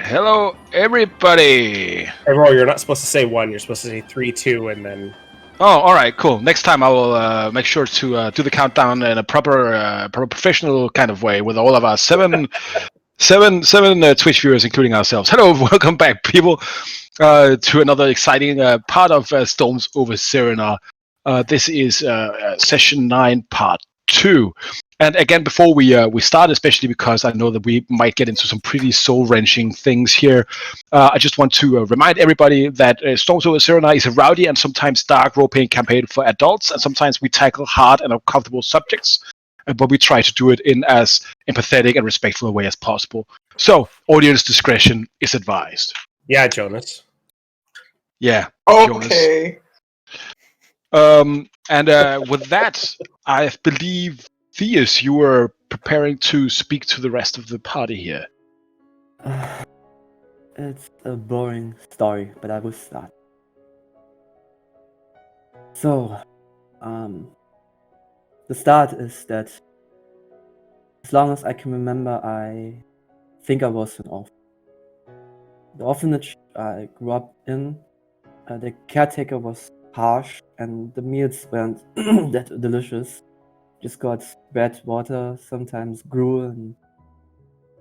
Hello, everybody. Hey, Roy, you're not supposed to say one. You're supposed to say 3, 2, and then. Oh, all right, cool. Next time I will make sure to do the countdown in a proper professional kind of way with all of our seven Twitch viewers, including ourselves. Hello, welcome back, people, to another exciting part of Storms over Cerenar. This is session 9, part 2. And again, before we start, especially because I know that we might get into some pretty soul-wrenching things here, I just want to remind everybody that Storms Over Cerenar is a rowdy and sometimes dark role-playing campaign for adults, and sometimes we tackle hard and uncomfortable subjects, but we try to do it in as empathetic and respectful a way as possible. So, audience discretion is advised. Yeah, Jonas. Yeah. Okay. Jonas. And with that, I believe, Theus, you were preparing to speak to the rest of the party here. It's a boring story, but I will start. So, the start is that as long as I can remember, I think I was an orphan. The orphanage I grew up in, the caretaker was harsh and the meals weren't that delicious. Just got bad water, sometimes gruel and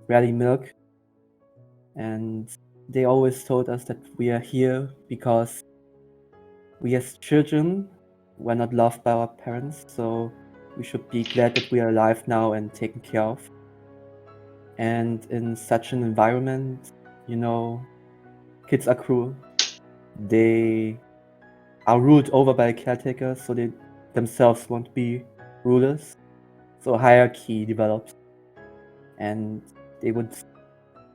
rarely milk. And they always told us that we are here because we as children were not loved by our parents, so we should be glad that we are alive now and taken care of. And in such an environment, kids are cruel. They are ruled over by a caretaker, so they themselves won't be rulers. So hierarchy develops, and they would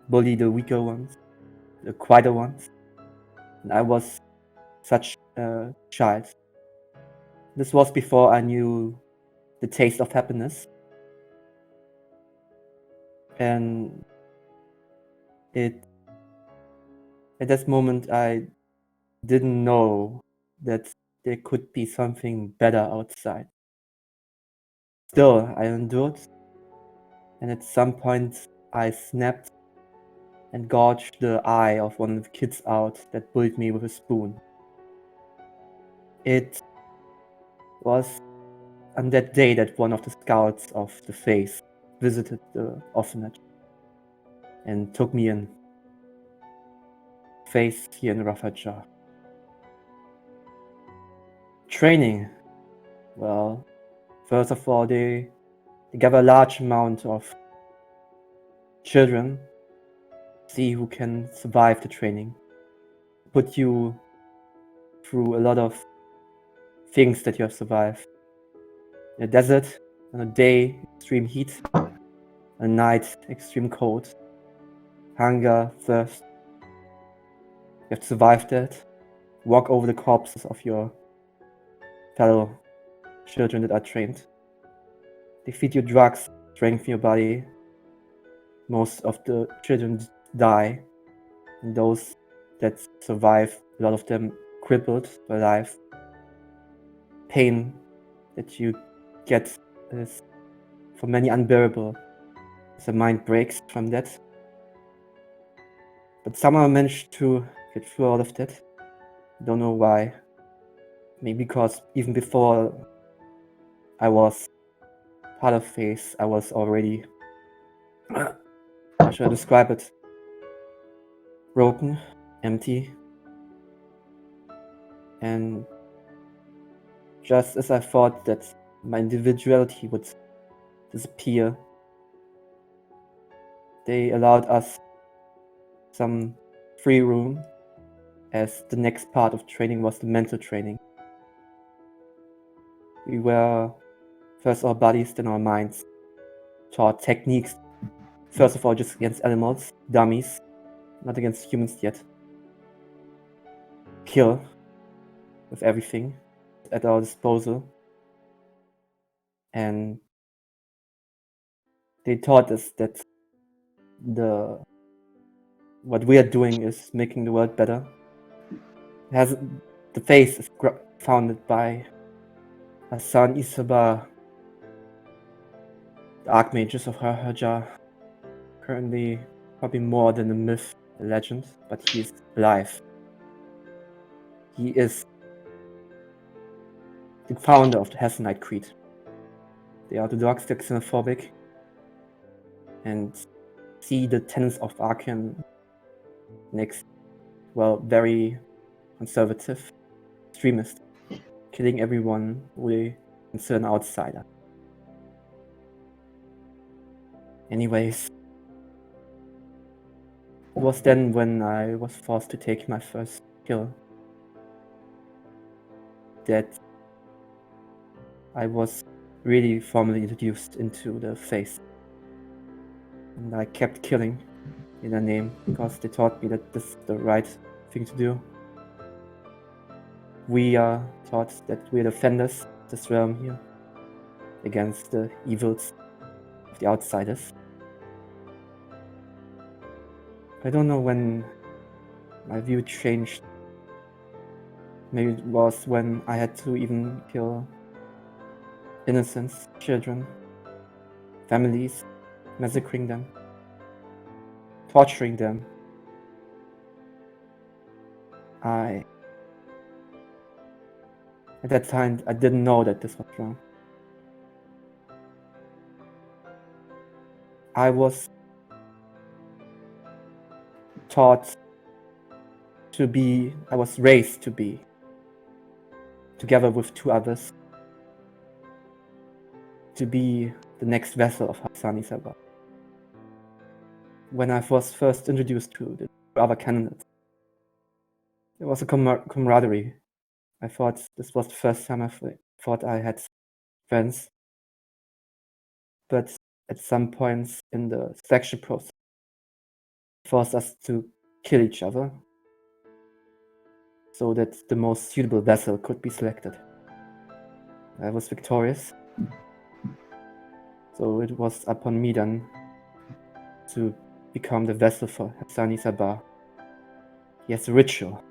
bully the weaker ones, the quieter ones. And I was such a child. This was before I knew the taste of happiness. And at this moment I didn't know that there could be something better outside. Still, I endured, and at some point I snapped and gouged the eye of one of the kids out that bullied me with a spoon. It was on that day that one of the scouts of the faith visited the orphanage and took me in. Faith here in Rafaja. Training. Well, first of all, they gather a large amount of children, see who can survive the training, put you through a lot of things that you have survived. In a desert, on a day, extreme heat, a night, extreme cold, hunger, thirst. You have to survive that, walk over the corpses of your fellow children that are trained. They feed you drugs, strengthen your body. Most of the children die, and those that survive, a lot of them crippled by life. Pain that you get is for many unbearable. The mind breaks from that. But somehow I managed to get through all of that. Don't know why. Maybe because even before I was part of Faith, I was already, how should I describe it? Broken, empty. And just as I thought that my individuality would disappear, they allowed us some free room, as the next part of training was the mental training. We were first our bodies, then our minds, taught techniques, first of all just against animals, dummies, not against humans yet. Kill with everything at our disposal. And they taught us that what we are doing is making the world better. The faith is founded by Hassan Isaba, the archmages of Rahaja, currently probably more than a myth a legend, but he is alive. He is the founder of the Hassanite Creed. They are orthodox, they're xenophobic, and see the tenets of Arkan next, well, very conservative, extremist, killing everyone who they consider an outsider. Anyways, it was then when I was forced to take my first kill that I was really formally introduced into the faith. And I kept killing in their name because they taught me that this is the right thing to do. We are taught that we're defenders of this realm here against the evils of the outsiders. I don't know when my view changed. Maybe it was when I had to even kill innocents, children, families, massacring them, torturing them. At that time, I didn't know that this was wrong. I was taught to be, I was raised to be, together with two others, to be the next vessel of Hassani Sabah. When I was first introduced to the other candidates, it was a camaraderie. I thought this was the first time I thought I had friends. But at some points in the selection process, it forced us to kill each other so that the most suitable vessel could be selected. I was victorious. So it was upon me then to become the vessel for Hassani Sabah. He has a ritual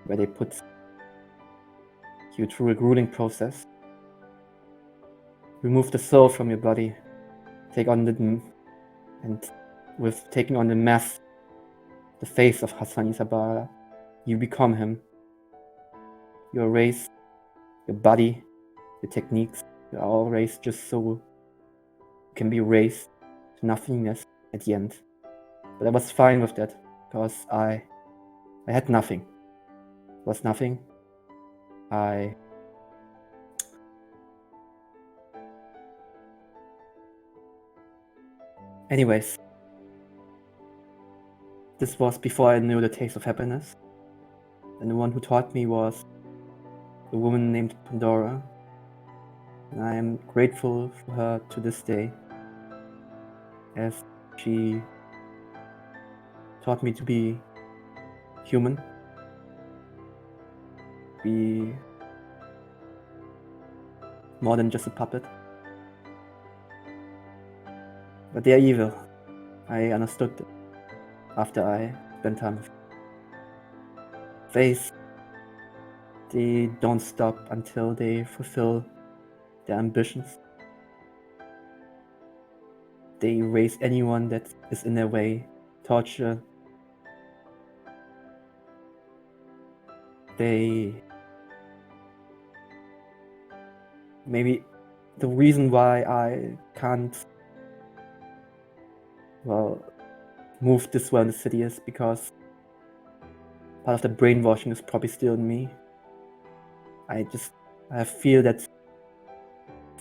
where they put you through a grueling process, remove the soul from your body, take on and with taking on the mask, the face of Hassani Sabah, you become him. Your race, your body, your techniques, you're all raised just so you can be raised to nothingness at the end. But I was fine with that because I had nothing. It was nothing. Anyways, this was before I knew the taste of happiness. And the one who taught me was a woman named Pandora. And I am grateful for her to this day, as she taught me to be human, be more than just a puppet. But they are evil. I understood it after I spent time with Faith. They don't stop until they fulfill their ambitions. They raise anyone that is in their way, torture. Maybe the reason why I can't, move this well in the city is because part of the brainwashing is probably still in me. I feel that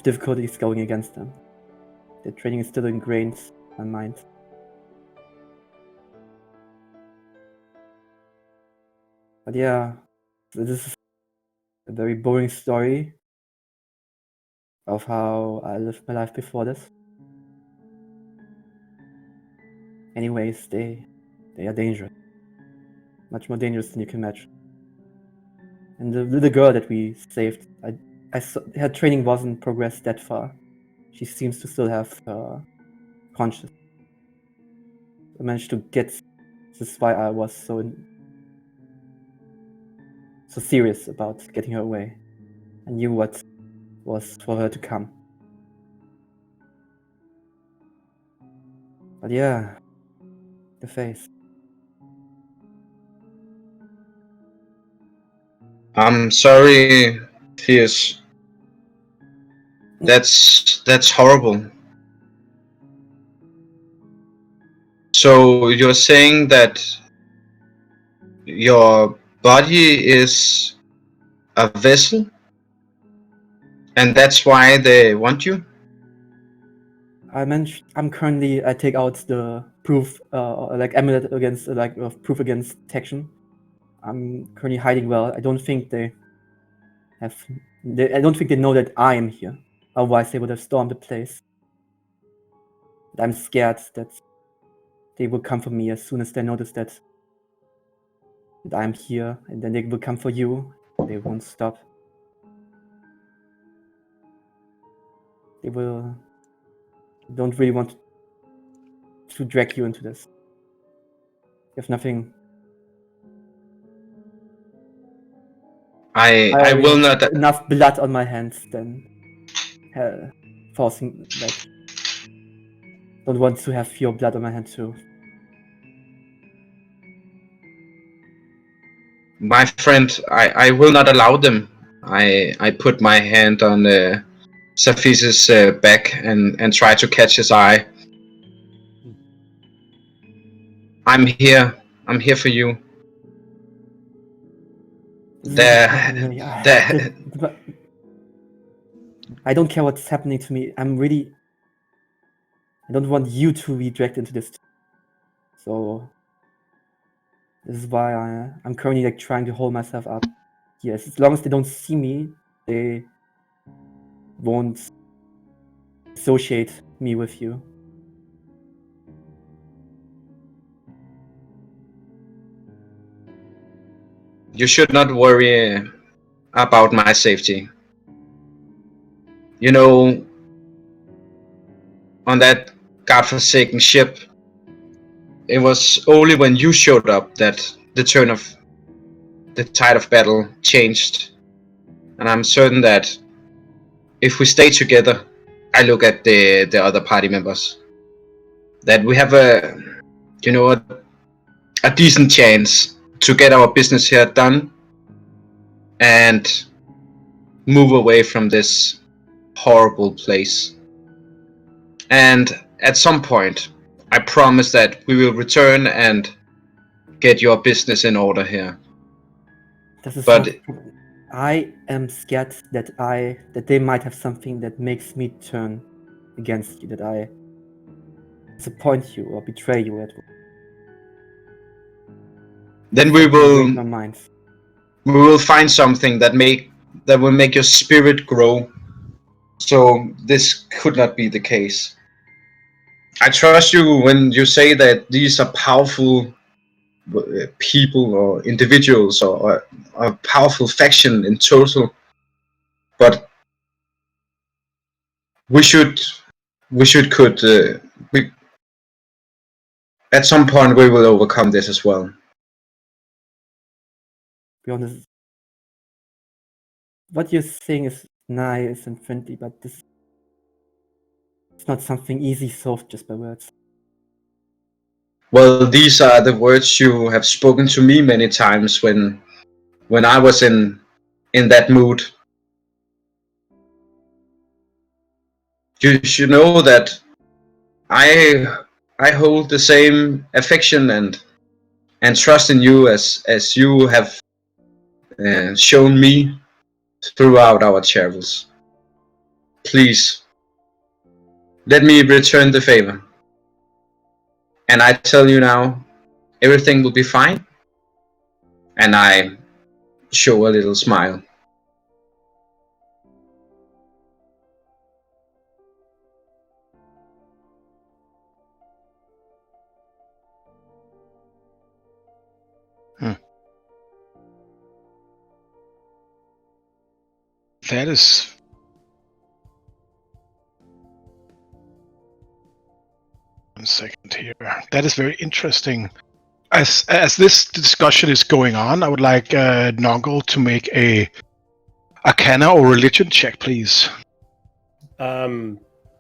difficulty is going against them. The training is still ingrained in my mind. But yeah, this is a very boring story of how I lived my life before this. Anyways, they are dangerous. Much more dangerous than you can imagine. And the little girl that we saved, her training wasn't progressed that far. She seems to still have conscious. I managed to get. This is why I was so serious about getting her away. I knew what was for her to come. But yeah, the face. I'm sorry, Fierce. That's horrible. So you're saying that your body is a vessel, and that's why they want you? I'm currently. I take out the proof, like amulet against, proof against detection. I'm currently hiding well. I don't think they have. I don't think they know that I am here. Otherwise, they would have stormed the place. But I'm scared that they will come for me as soon as they notice that I'm here, and then they will come for you. They won't stop. They will. Don't really want to drag you into this. You have nothing. I already will have not. enough blood on my hands than forcing, like, don't want to have your blood on my hand too. My friend, I will not allow them. I put my hand on Safis's back and try to catch his eye. I'm here. I'm here for you. I don't care what's happening to me. I don't want you to be dragged into this. So this is why I'm currently like trying to hold myself up. Yes, as long as they don't see me, they won't associate me with you. You should not worry about my safety. You know, on that godforsaken ship, it was only when you showed up that the tide of battle changed. And I'm certain that if we stay together, I look at the other party members, that we have a decent chance to get our business here done and move away from this horrible place. And at some point, I promise that we will return and get your business in order here. But I am scared that they might have something that makes me turn against you, that I disappoint you or betray you. Then we will find something that will make your spirit grow. So this could not be the case. I trust you when you say that these are powerful people or individuals or a powerful faction in total, but at some point we will overcome this as well. Be honest, what you're saying is nice and friendly, but it's not something easy solved just by words. Well, these are the words you have spoken to me many times when I was in that mood. You should know that I hold the same affection and trust in you as you have shown me throughout our travels. Please, let me return the favor. And I tell you now, everything will be fine. And I show a little smile. That is... One second here. That is very interesting. As this discussion is going on, I would like Noggle to make a Arcana or Religion check, please.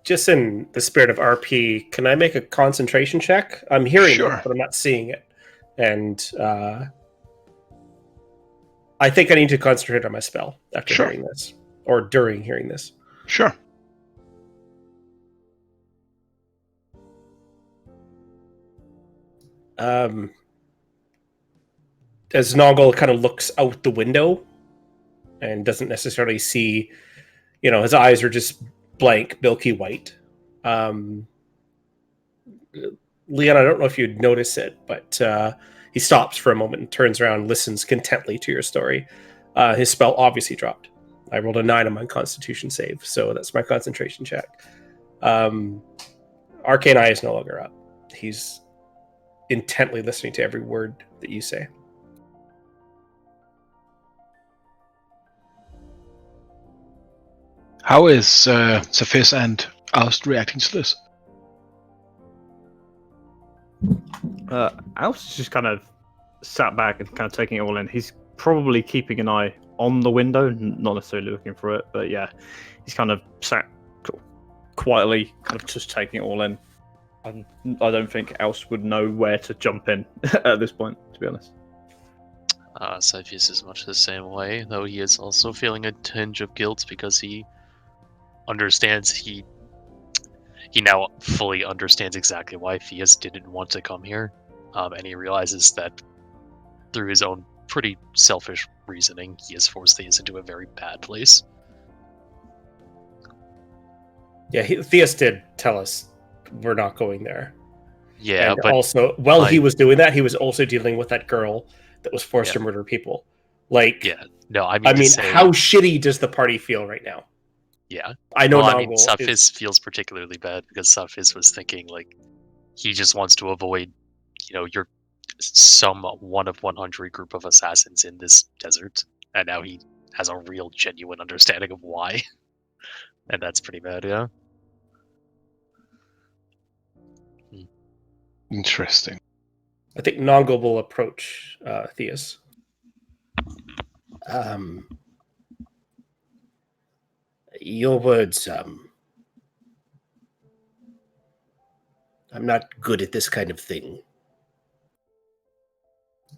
Just in the spirit of RP, can I make a concentration check? I'm hearing Sure. it, but I'm not seeing it. And I think I need to concentrate on my spell after Sure. hearing this, or during hearing this. Sure. As Noggle kind of looks out the window and doesn't necessarily see, his eyes are just blank, milky white. Leon, I don't know if you'd notice it, but he stops for a moment and turns around and listens contently to your story. His spell obviously dropped. I rolled a 9 on my Constitution save, so that's my concentration check. Arcane Eye is no longer up. He's intently listening to every word that you say. How is Cephis and Oust reacting to this? Alf's just kind of sat back and kind of taking it all in. He's probably keeping an eye on the window, not necessarily looking for it, but yeah, he's kind of sat quietly, kind of just taking it all in. I don't think Alf would know where to jump in at this point, to be honest. Cepheus is much the same way, though he is also feeling a tinge of guilt because he understands he now fully understands exactly why Theus didn't want to come here, and he realizes that through his own pretty selfish reasoning, he has forced Theus into a very bad place. Yeah, Theus did tell us we're not going there. Yeah, and but also, he was doing that, he was also dealing with that girl that was forced to murder people. Yeah, no, I mean, how shitty does the party feel right now? Yeah, I know. Cepheus feels particularly bad because Cepheus was thinking like he just wants to avoid, your some 1 of 100 group of assassins in this desert, and now he has a real genuine understanding of why, and that's pretty bad. Yeah. Interesting. I think Nongo will approach Theus. Your words, I'm not good at this kind of thing.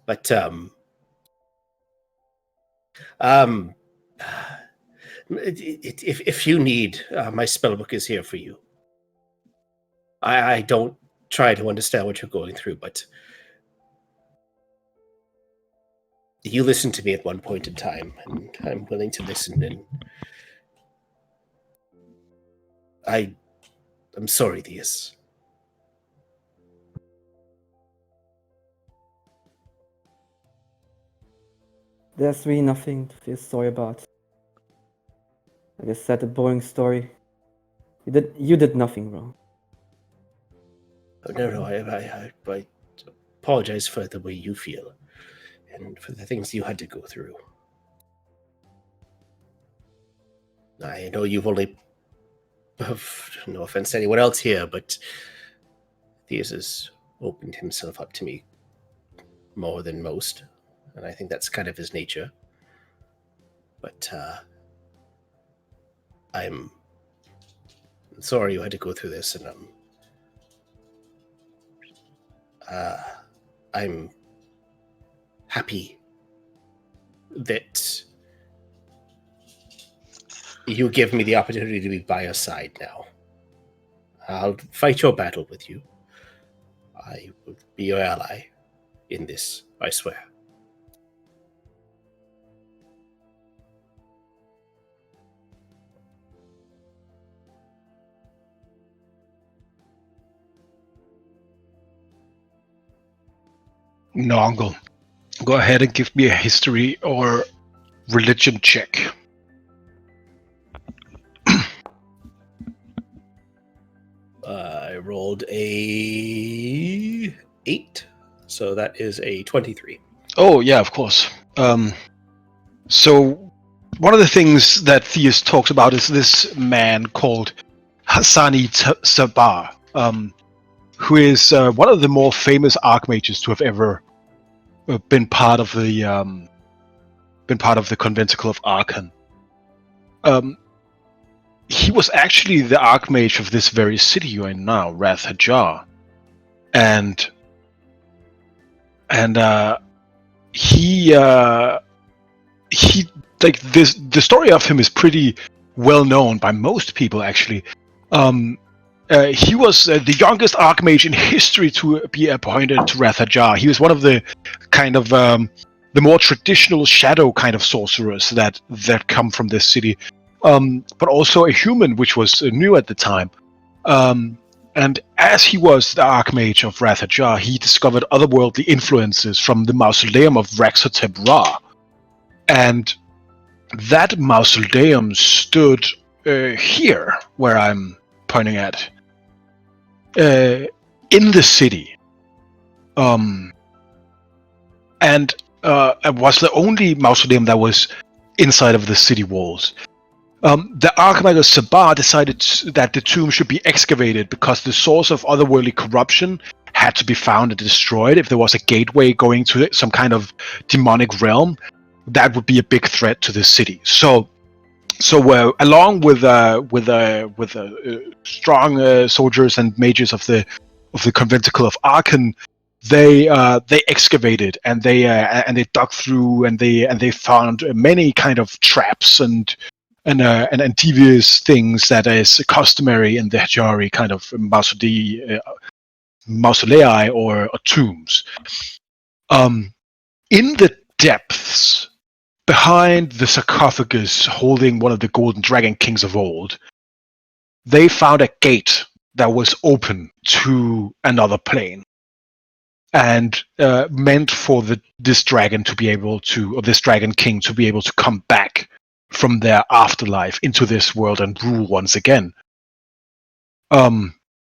But, if you need, my spellbook is here for you. I don't try to understand what you're going through, but you listened to me at one point in time, and I'm willing to listen, and I'm sorry, Theus. There's really nothing to feel sorry about. I just said a boring story. You did nothing wrong. Oh, no, I apologize for the way you feel, and for the things you had to go through. I know you've only, no offense to anyone else here, but Theus has opened himself up to me more than most, and I think that's kind of his nature. But I'm sorry you had to go through this, and I'm happy that you give me the opportunity to be by your side now. I'll fight your battle with you. I will be your ally in this, I swear. Nongle, go ahead and give me a history or religion check. I rolled a 8, so that is a 23. Oh, yeah, of course. So, one of the things that Theus talks about is this man called Hassani Sabar, who is one of the more famous archmages to have ever been part of the Conventicle of Archon. He was actually the archmage of this very city you're in now, Rath Hajar, and he he like this. The story of him is pretty well known by most people, actually. He was the youngest archmage in history to be appointed to Rathajar. He was one of the kind of the more traditional shadow kind of sorcerers that come from this city, but also a human, which was new at the time. And as he was the archmage of Rathajar, he discovered otherworldly influences from the mausoleum of Raxotep Ra, and that mausoleum stood here, where I'm pointing at. In the city, and was the only mausoleum that was inside of the city walls. The Archmagus Sabah decided that the tomb should be excavated because the source of otherworldly corruption had to be found and destroyed. If there was a gateway going to some kind of demonic realm, that would be a big threat to the city. So along with strong soldiers and mages of the conventicle of Aachen, they excavated and they dug through and they found many kind of traps and devious things that is customary in the Hajari kind of mausolei or tombs. In the depths, behind the sarcophagus holding one of the golden dragon kings of old, they found a gate that was open to another plane, and meant for this dragon to be able to, or this dragon king to be able to come back from their afterlife into this world and rule once again.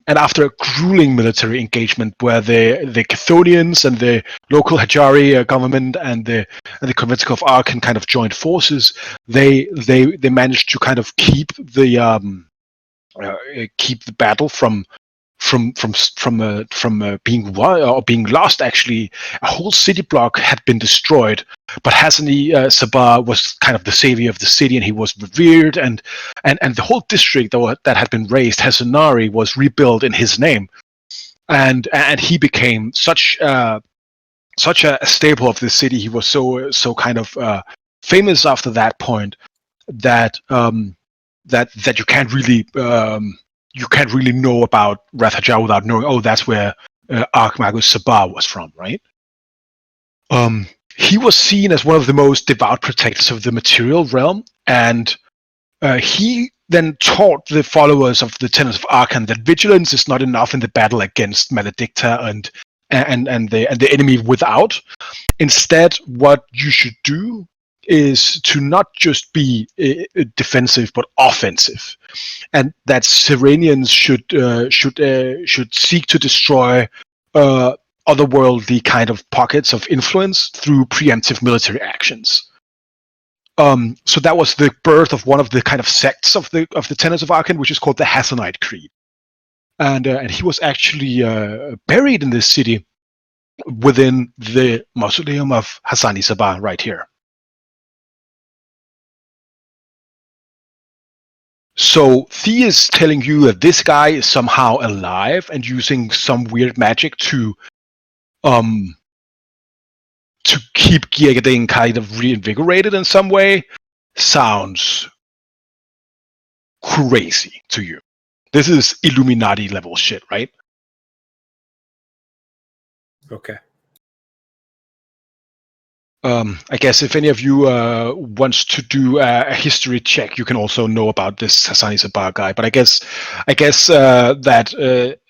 And after a grueling military engagement where the Chthonians and the local Hajari government and the conventicle of Aachen kind of joined forces, they managed to kind of keep the battle from being won or being lost. Actually, a whole city block had been destroyed, but Hassani Sabah was kind of the savior of the city, and he was revered, and the whole district that had been razed, Hassanari, was rebuilt in his name, and he became such a staple of the city. He was so kind of famous after that point that that you can't really know about Rathajar without knowing, oh, that's where Archmagus Sabah was from, right? He was seen as one of the most devout protectors of the material realm, and he then taught the followers of the tenets of Archon that vigilance is not enough in the battle against Maledicta and the enemy without. Instead, what you should do is to not just be defensive but offensive, and that Cereanians should seek to destroy otherworldly kind of pockets of influence through preemptive military actions. So that was the birth of one of the kind of sects of the tenets of Aachen, which is called the Hassanite Creed, and he was actually buried in this city within the mausoleum of Hassani Sabah right here. So Thea is telling you that this guy is somehow alive and using some weird magic to keep Giegeding kind of reinvigorated in some way. Sounds crazy to you. This is Illuminati level shit, right? Okay. I guess if any of you wants to do a history check, you can also know about this Hassani Sabah guy. But I guess that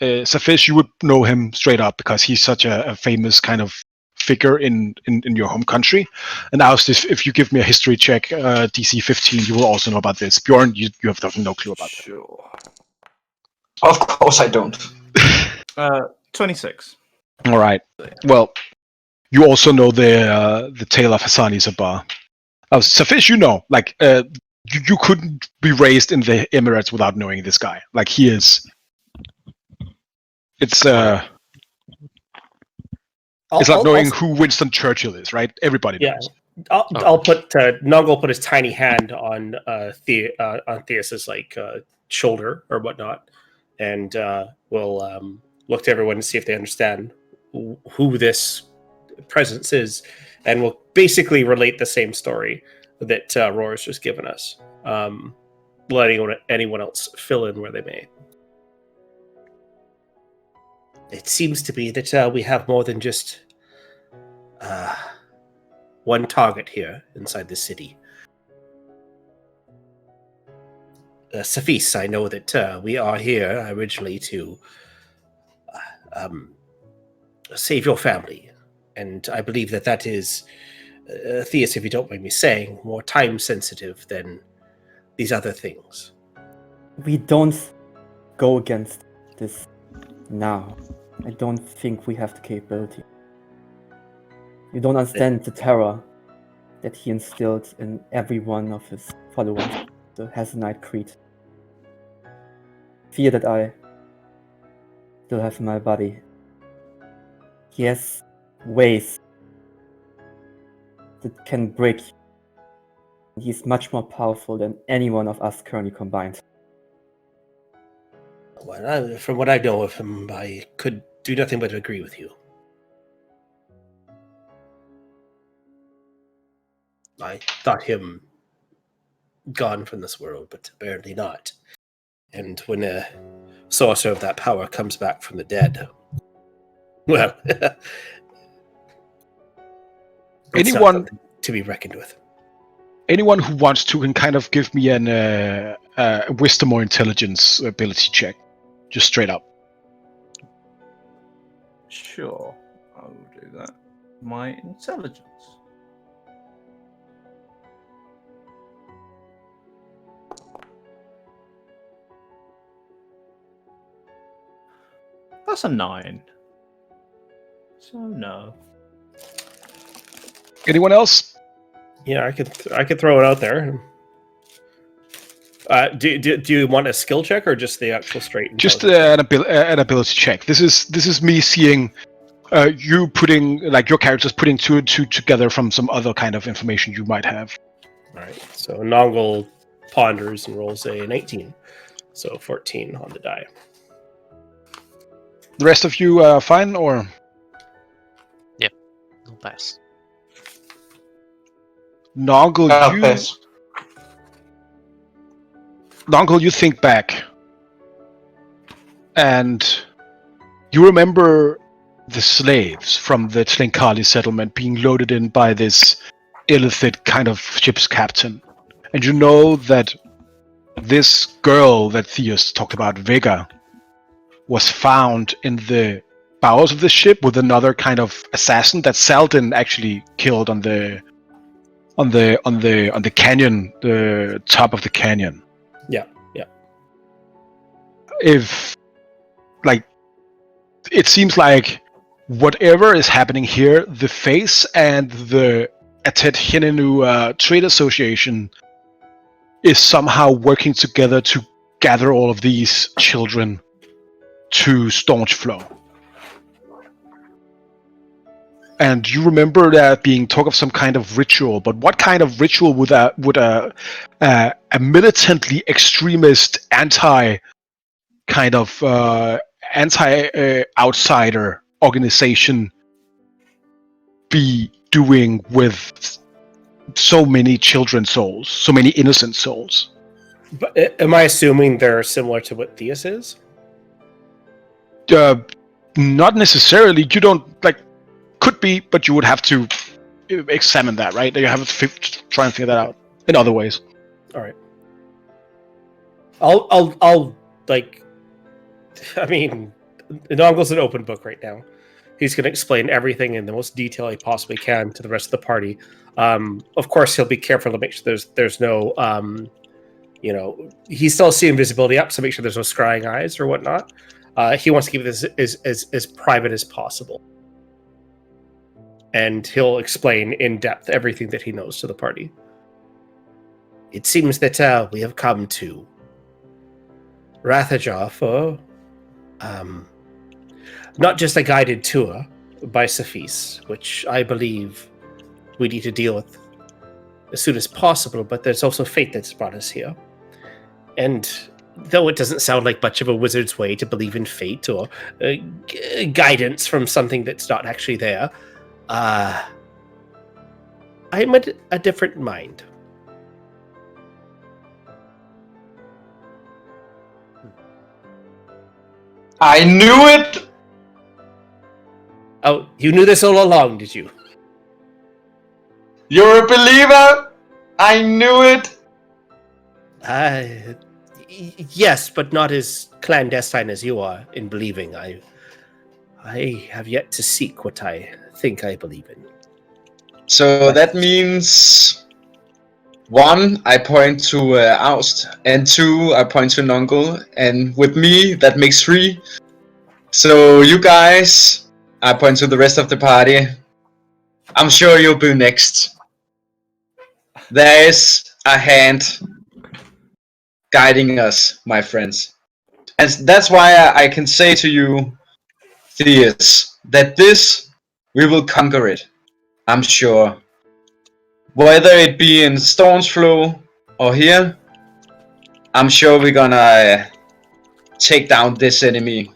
Safish, you would know him straight up because he's such a famous kind of figure in your home country. And now, if you give me a history check, DC 15, you will also know about this. Bjorn, you have no clue about that. Sure. Of course I don't. 26. All right. Well, you also know the tale of Hassani Sabah. Safish, you know, like you couldn't be raised in the Emirates without knowing this guy. Like he is. It's like knowing who Winston Churchill is, right? Everybody knows. I'll put Nung will put his tiny hand on Theus's like shoulder or whatnot, and we'll look to everyone to see if they understand who this presence is, and we'll basically relate the same story. that Roar's just given us. Let anyone else fill in where they may. It seems to be that we have more than just one target here inside the city. Safis, I know that we are here originally to save your family. And I believe that is, Theus, if you don't mind me saying, more time-sensitive than these other things. We don't go against this now. I don't think we have the capability. You don't understand the terror that he instilled in every one of his followers, the Hassanite Creed. Fear that I still have in my body. He has ways that can break you. He's much more powerful than any one of us currently combined. Well, from what I know of him, I could do nothing but agree with you. I thought him gone from this world, but apparently not. And when a sorcerer of that power comes back from the dead, well, Anyone to be reckoned with. Anyone who wants to can kind of give me an wisdom or intelligence ability check, just straight up. Sure, I will do that. My intelligence. That's a 9. So no. Anyone else? Yeah, I could throw it out there. Do you want a skill check or just the actual straight? Just an ability check. This is me seeing you putting, like, your characters putting two and two together from some other kind of information you might have. All right. So Nongle ponders and rolls an 18, so 14 on the die. The rest of you fine, or? I'll pass. Nongle, Nongle, you think back, and you remember the slaves from the Tlinkali settlement being loaded in by this illithid kind of ship's captain. And you know that this girl that Theus talked about, Vega, was found in the bowels of the ship with another kind of assassin that Saldin actually killed on the canyon, the top of the canyon. Yeah. If, like, it seems like whatever is happening here, the Face and the Atet Hinenu Trade Association is somehow working together to gather all of these children to staunch flow. And you remember that being talk of some kind of ritual, but what kind of ritual would a militantly extremist anti outsider organization be doing with so many children's souls, so many innocent souls? But am I assuming they're similar to what Theus is? Not necessarily. You don't, like, could be, but you would have to examine that, right? You have to try and figure that out in other ways. All right. I'll like. I mean, Nongle's an open book right now. He's going to explain everything in the most detail he possibly can to the rest of the party. Of course, he'll be careful to make sure there's no, he's still seeing visibility up, so make sure there's no scrying eyes or whatnot. He wants to keep this as private as possible. And he'll explain in depth everything that he knows to the party. It seems that we have come to Rathajah for not just a guided tour by Safis, which I believe we need to deal with as soon as possible, but there's also fate that's brought us here. And though it doesn't sound like much of a wizard's way to believe in fate or guidance from something that's not actually there, I'm a different mind. I knew it! Oh, you knew this all along, did you? You're a believer! I knew it! Yes, but not as clandestine as you are in believing. I have yet to seek what I think I believe in. So that means 1, I point to Oust, and 2, I point to Nungle, and with me, that makes 3. So you guys, I point to the rest of the party. I'm sure you'll be next. There is a hand guiding us, my friends. And that's why I can say to you, Theus, that this, we will conquer it. I'm sure. Whether it be in Storm's Flow or here, I'm sure we're gonna take down this enemy.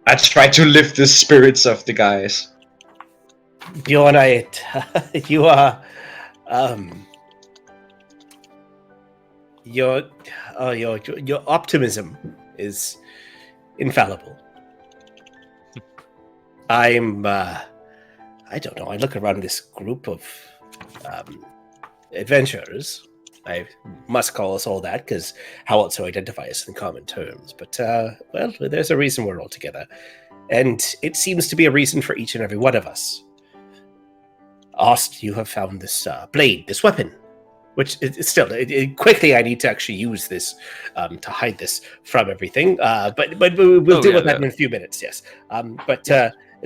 I try to lift the spirits of the guys. Bjorn, you are, your optimism is infallible. I don't know. I look around this group of adventurers. I must call us all that, because how else to identify us in common terms? But, well, there's a reason we're all together. And it seems to be a reason for each and every one of us. Ost, you have found this blade, this weapon, which is still, quickly I need to actually use this to hide this from everything. But we'll deal with that in a few minutes, yes.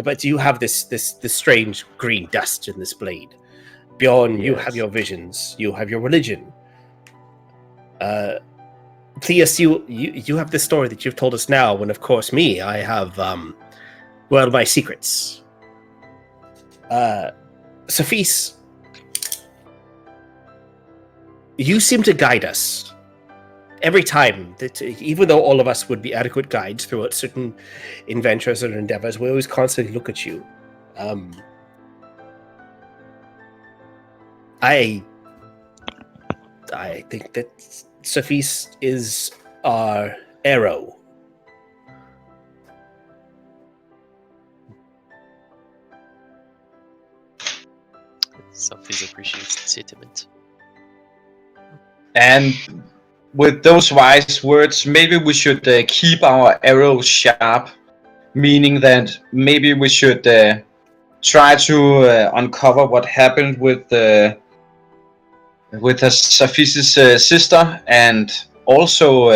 But you have this strange green dust in this blade. Bjorn, you have your visions. You have your religion. Theus, you have this story that you've told us now, when of course me, I have, well, my secrets. Sophis, you seem to guide us every time. That even though all of us would be adequate guides throughout certain adventures and endeavors, we always constantly look at you. I think that Sophis is our arrow. Sophie's appreciates the sentiment. And with those wise words, maybe we should keep our arrows sharp, meaning that maybe we should try to uncover what happened with Safis's sister, and also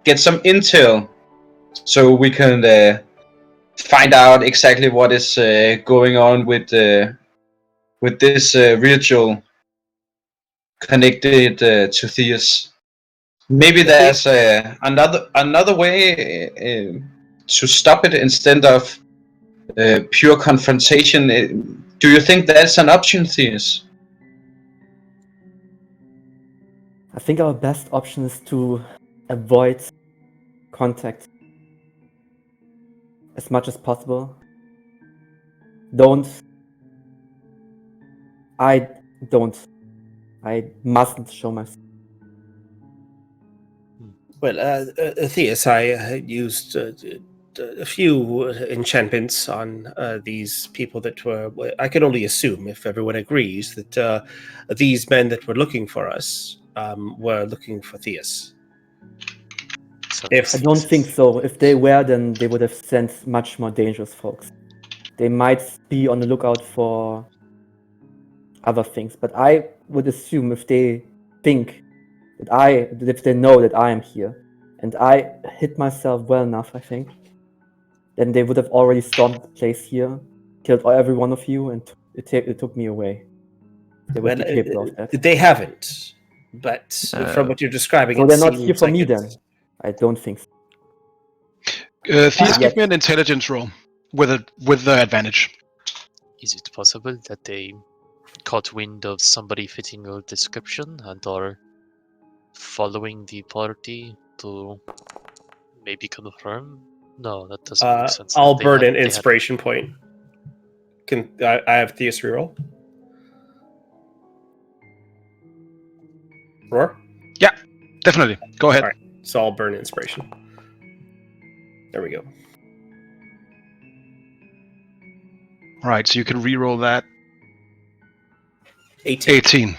get some intel so we can find out exactly what is going on with this ritual connected to Theus. Maybe there's another way to stop it instead of pure confrontation. Do you think that's an option, Theus? I think our best option is to avoid contact as much as possible. I mustn't show myself. Well, Theus, I used a few enchantments on these people that were. I can only assume, if everyone agrees, that these men that were looking for us were looking for Theus. I don't think so. If they were, then they would have sent much more dangerous folks. They might be on the lookout for other things, but I would assume if they think that if they know that I am here, and I hid myself well enough, I think, then they would have already stormed the place here, killed every one of you, and it took me away. They would be capable of that. They haven't, but from what you're describing, so it they're not seems here for like me it's- then. I don't think so. Theus, Yes. give me an intelligence roll with the advantage. Is it possible that they caught wind of somebody fitting your description and are following the party to maybe confirm? No, that doesn't make sense. I'll They burn had- an they had- inspiration point. Can I have Theus reroll? Roar? Definitely. Go ahead. Alright. So I'll burn inspiration. There we go. All right, so you can re-roll that. 18. 18.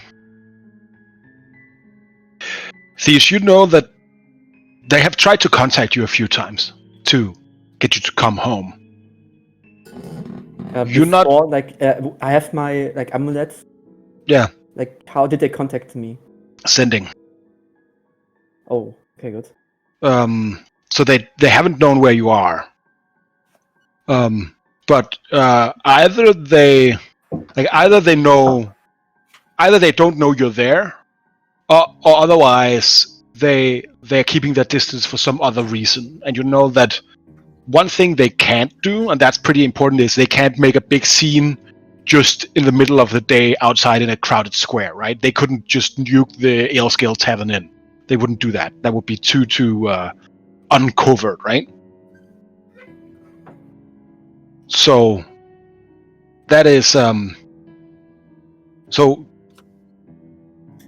Thieves, you know that they have tried to contact you a few times to get you to come home. You're not- Before, I have my amulets. Yeah, Like, how did they contact me? sending. Oh, okay, good. So they haven't known where you are. But either they don't know you're there, or otherwise they're keeping that distance for some other reason. And you know that one thing they can't do, and that's pretty important, is they can't make a big scene just in the middle of the day outside in a crowded square, right? They couldn't just nuke the Alescale Tavern in. They wouldn't do that. That would be too uncovered, right? So that is so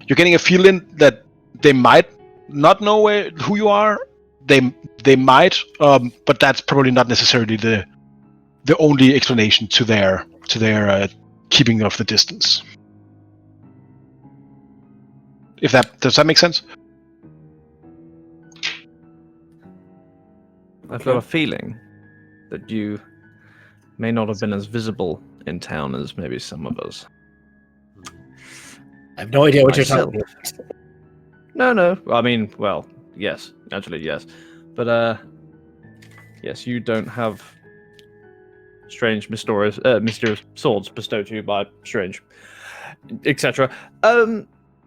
you're getting a feeling that they might not know who you are. They might, but that's probably not necessarily the only explanation to their keeping of the distance. Does that make sense? I've got a feeling that you may not have been as visible in town as maybe some of us. I have no idea what Myself. you're talking about. No. I mean, well, yes. Actually, yes. But, yes, you don't have strange, mysterious swords bestowed to you by strange, etc.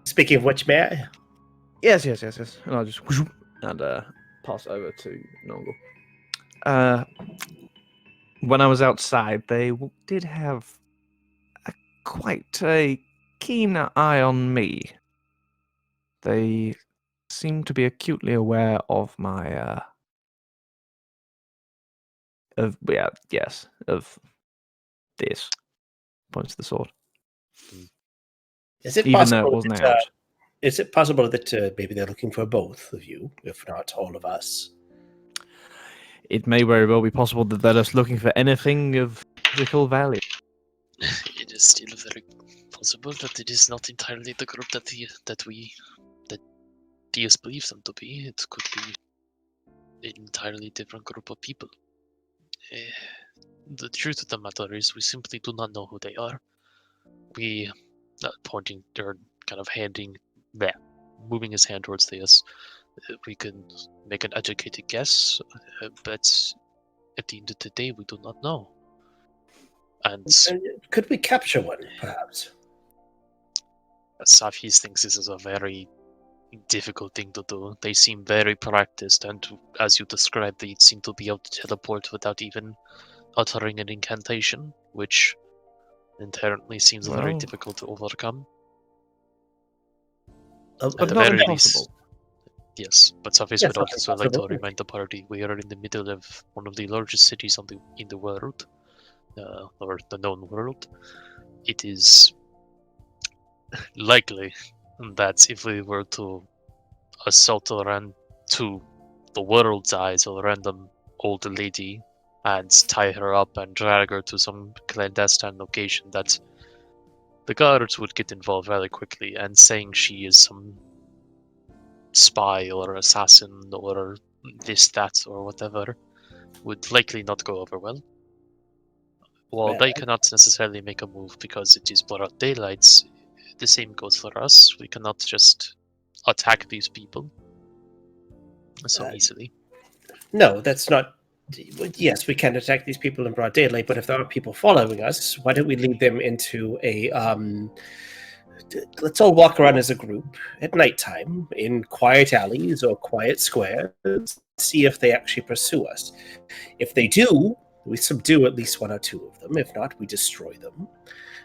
Speaking of which, may I? Yes. And I'll just pass over to Nongle. When I was outside, they did have quite a keen eye on me. They seemed to be acutely aware of my of this. Points to the sword. Is it Even though possible it wasn't that, out. is it possible that maybe they're looking for both of you, if not all of us? It may very well be possible that they're just looking for anything of physical value. It is still very possible that it is not entirely the group that DS believes them to be. It could be an entirely different group of people. The truth of the matter is, we simply do not know who they are. We, pointing or kind of moving his hand towards Theus, we can make an educated guess, but at the end of the day, we do not know. And Could we capture one, perhaps? Safis thinks this is a very difficult thing to do. They seem very practiced, and as you described, they seem to be able to teleport without even uttering an incantation, which inherently seems very Well, difficult to overcome. But But the not very impossible. Yes, but Safis Yes, would not also like to impossible. remind the party we are in the middle of one of the largest cities in the world, or the known world. It is likely that if we were to assault to the world's eyes a random old lady and tie her up and drag her to some clandestine location, that the guards would get involved rather quickly, and saying she is some spy or assassin or this, that, or whatever would likely not go over well. While they cannot necessarily make a move because it is broad daylight, the same goes for us. We cannot just attack these people so easily. No, that's not. Yes, we can attack these people in broad daylight, but if there are people following us, why don't we lead them into a let's all walk around as a group at nighttime in quiet alleys or quiet squares, see if they actually pursue us. If they do, we subdue at least one or two of them. If not, we destroy them.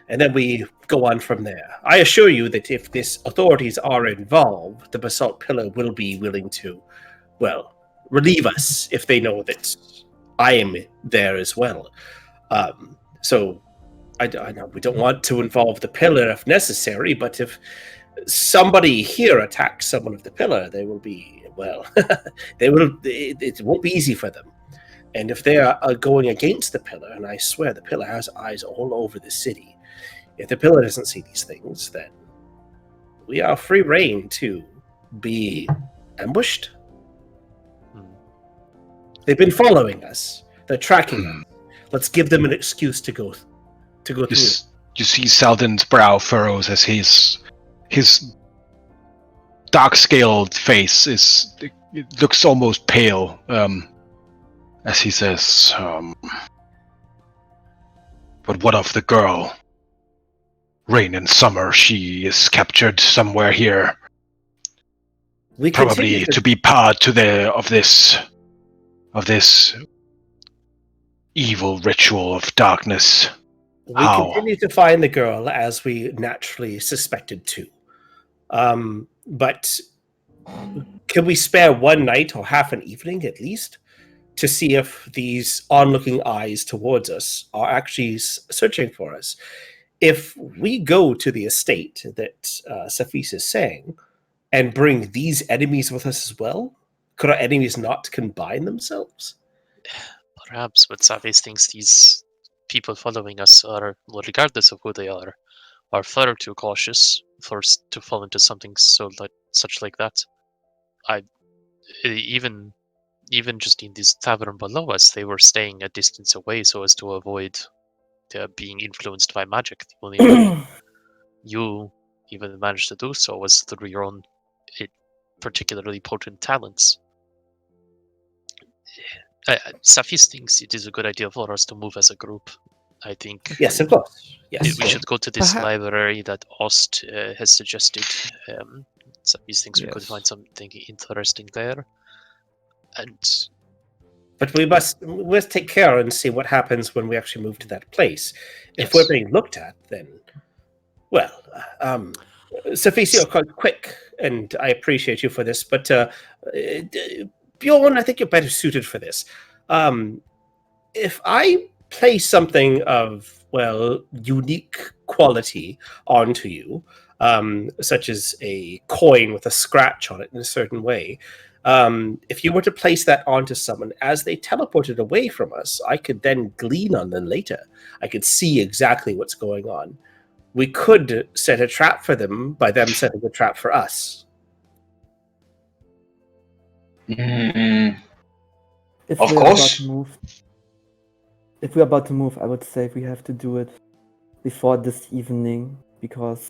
And then we go on from there. I assure you that if these authorities are involved, the Basalt Pillar will be willing to, well, relieve us if they know that I am there as well. So I know we don't want to involve the pillar if necessary, but if somebody here attacks someone of the pillar, they will be well, it won't be easy for them. And if they are going against the pillar, and I swear the pillar has eyes all over the city, if the pillar doesn't see these things, then we are free reign to be ambushed. They've been following us. They're tracking us. Let's give them an excuse to go through. You see Selden's brow furrows as his dark-scaled face it looks almost pale as he says, but what of the girl? Rain and Summer, she is captured somewhere here. We Probably continue to be part of this evil ritual of darkness. We continue to find the girl as we naturally suspected to. But can we spare one night or half an evening at least to see if these onlooking eyes towards us are actually searching for us? If we go to the estate that Safis is saying and bring these enemies with us as well, could our enemies not combine themselves? Perhaps, but Safis thinks these people following us are, well, regardless of who they are far too cautious to fall into something such like that. Even just in this tavern below us, they were staying a distance away so as to avoid being influenced by magic. The only way you even managed to do so was through your own particularly potent talents. Safis thinks it is a good idea for us to move as a group. I think. Yes, of course. Yes, we should go to this library that Ost has suggested. Safis thinks we could find something interesting there. But we must take care and see what happens when we actually move to that place. If we're being looked at, then, well, Safis, you're quite quick, and I appreciate you for this. But Bjorn, I think you're better suited for this. If I place something of, well, unique quality onto you, such as a coin with a scratch on it in a certain way, if you were to place that onto someone as they teleported away from us, I could then glean on them later. I could see exactly what's going on. We could set a trap for them by them setting a trap for us. Mm-hmm. If Of we're course. If we're about to move, I would say we have to do it before this evening, because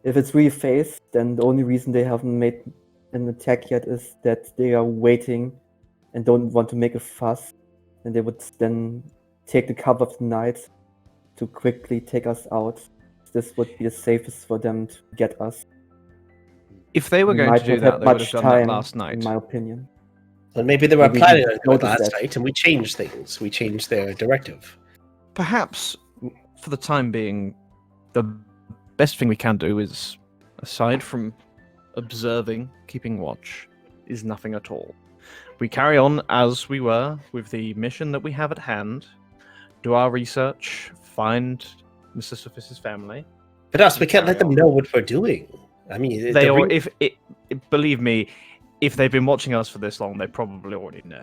if it's really phased, then the only reason they haven't made an attack yet is that they are waiting and don't want to make a fuss, and they would then take the cover of the night to quickly take us out. This would be the safest for them to get us. If they were going to do that, they would have done that last night. In my opinion. Well, maybe they were planning on doing it last night, and we changed things. We changed their directive. Perhaps, for the time being, the best thing we can do is, aside from observing, keeping watch, is nothing at all. We carry on as we were with the mission that we have at hand, do our research, find Mr. Sophis's family. But us, we can't let them know what we're doing. I mean, believe me, if they've been watching us for this long, they probably already know.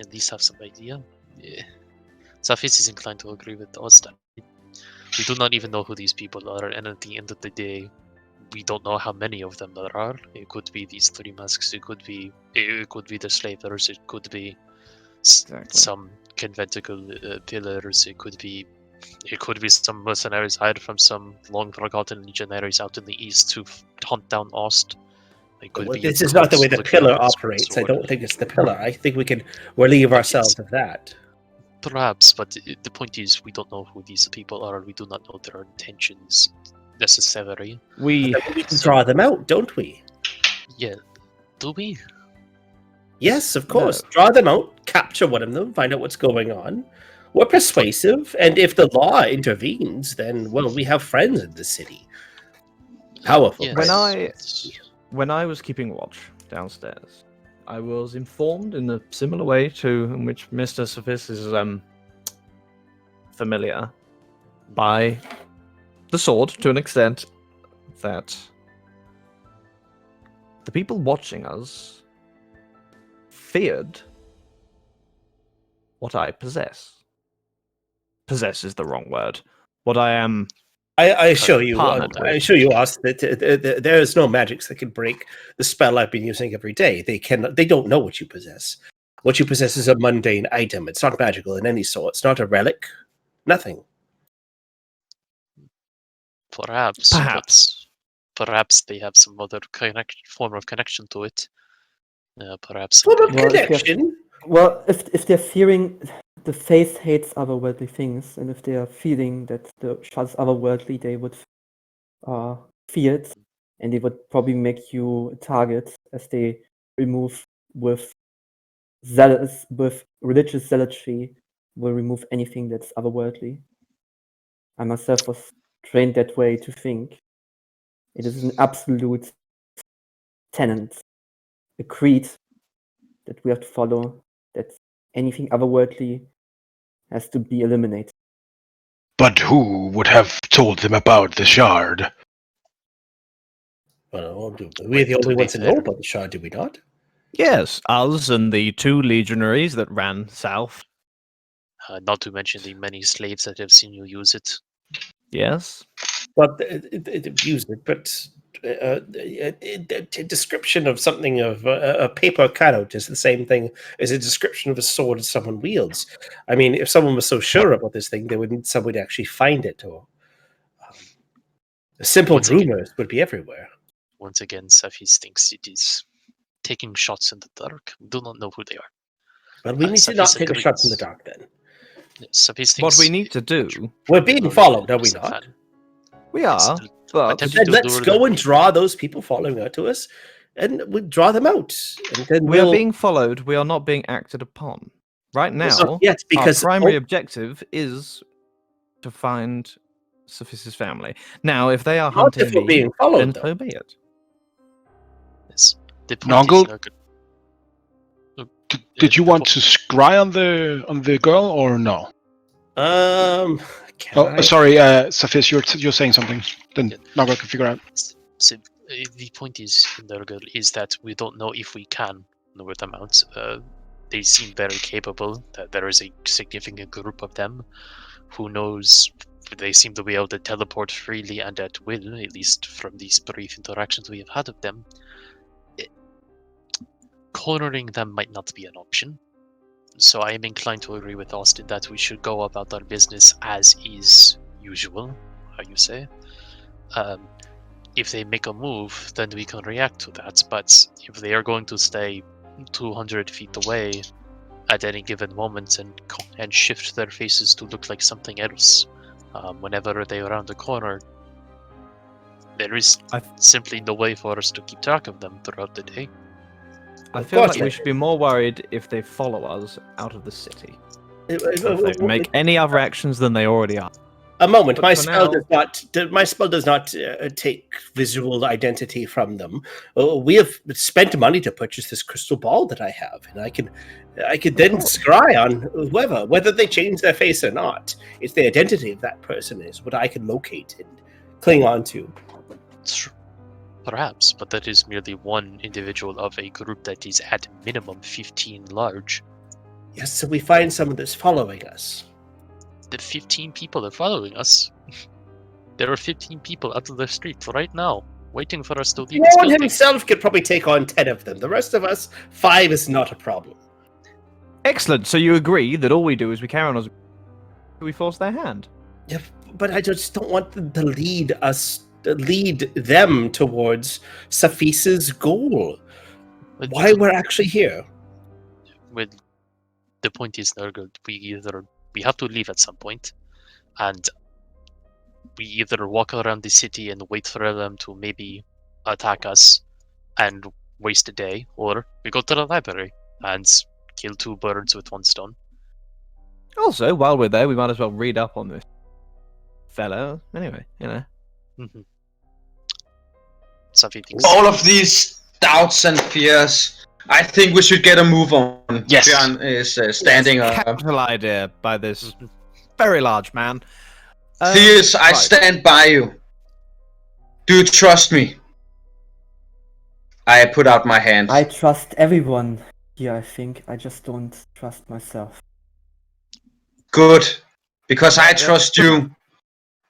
At least have some idea. Yeah. Safis is inclined to agree with us that we do not even know who these people are, and at the end of the day, we don't know how many of them there are. It could be these three masks. It could be the slavers. It could be some conventicle pillars. It could be some mercenaries hired from some long-forgotten legionaries out in the east to hunt down Ost. This is not the way the pillar operates. I don't think it's the pillar. I think we can relieve ourselves of that. Perhaps, but the point is, we don't know who these people are. We do not know their intentions necessarily. We can draw them out, don't we? Yeah. Do we? Yes, of course. No. Draw them out, capture one of them, find out what's going on. We're persuasive, and if the law intervenes, then, well, we have friends in the city. Powerful. Yes. When I was keeping watch downstairs, I was informed in a similar way to in which Mr. Sophis is familiar by the sword, to an extent, that the people watching us feared what I possess. Possess is the wrong word. What I am. I assure you, partnered I with. assure you, Oz, that there is no magics that can break the spell I've been using every day. They cannot. They don't know what you possess. What you possess is a mundane item. It's not magical in any sort. It's not a relic. Nothing. Perhaps. Perhaps they have some other form of connection to it. Perhaps. Form of Well, if they're- connection. Well, if they're fearing the faith hates otherworldly things, and if they are feeling that the shard is otherworldly, they would fear it, and they would probably make you a target as they remove with with religious zealotry will remove anything that's otherworldly. I myself was trained that way to think. It is an absolute tenet, a creed that we have to follow, that anything otherworldly has to be eliminated. But who would have told them about the shard? Well, we're the only ones that know about the shard, do we not? Yes, us and the 2 legionaries that ran south. Not to mention the many slaves that have seen you use it. Yes. But it used it, but a description of something of a paper cutout is the same thing as a description of a sword someone wields. I mean, if someone was so sure about this thing, they would need somebody to actually find it, or simple rumors would be everywhere. Once again, Safis thinks it is taking shots in the dark. We do not know who they are. Well, we need to not take a agrees. shot in the dark then. Safis thinks What we need to do. We're being followed, are we not? We are. But Attempt- Then to let's lure go them and in. draw those people following out to us, and we draw them out. And then we are we'll... being followed. We are not being acted upon. Right Well, now, not yet, because our primary objective is to find Sophis's family. Now, if they are not hunting if we're me, being then followed, though. so be it. Yes. The point Nongle? is, Did you want to scry on the girl or no? Can I? Sorry, Safis, you're saying something. Then Nongle can figure out. So, the point is, Nurgle, is that we don't know if we can lure them out. They seem very capable. That there is a significant group of them. Who knows? They seem to be able to teleport freely and at will, at least from these brief interactions we have had with them. Cornering them might not be an option. So I am inclined to agree with Austin that we should go about our business as is usual, how you say. If they make a move, then we can react to that. But if they are going to stay 200 feet away at any given moment and shift their faces to look like something else whenever they are around the corner, there is simply no way for us to keep track of them throughout the day. I feel like we should be more worried if they follow us out of the city. If they make any other actions than they already are. A moment. But My for spell now- does not. My spell does not take visual identity from them. We have spent money to purchase this crystal ball that I have, and I can then scry on whoever, whether they change their face or not. It's the identity of that person is what I can locate and cling on to. Perhaps, but that is merely one individual of a group that is at minimum 15 large. Yes, so we find someone that's following us. The 15 people are following us. There are 15 people out of the street right now, waiting for us to leave this Warren building. himself could probably take on 10 of them. The rest of us, 5 is not a problem. Excellent. So you agree that all we do is we carry on as we force their hand. Yeah, but I just don't want them to lead them towards Safis's goal. Why we're actually here. Well, the point is, Nurgle, we have to leave at some point, and we either walk around the city and wait for them to maybe attack us and waste a day, or we go to the library and kill 2 birds with 1 stone. Also, while we're there, we might as well read up on this fellow. Anyway, you know. Mm-hmm. Safi thinks All of these doubts and fears, I think we should get a move on. Yes. Björn is standing up. Capital idea by this very large man. Theus, I right. stand by you. Do you trust me? I put out my hand. I trust everyone here, I think. I just don't trust myself. Good, because I trust you.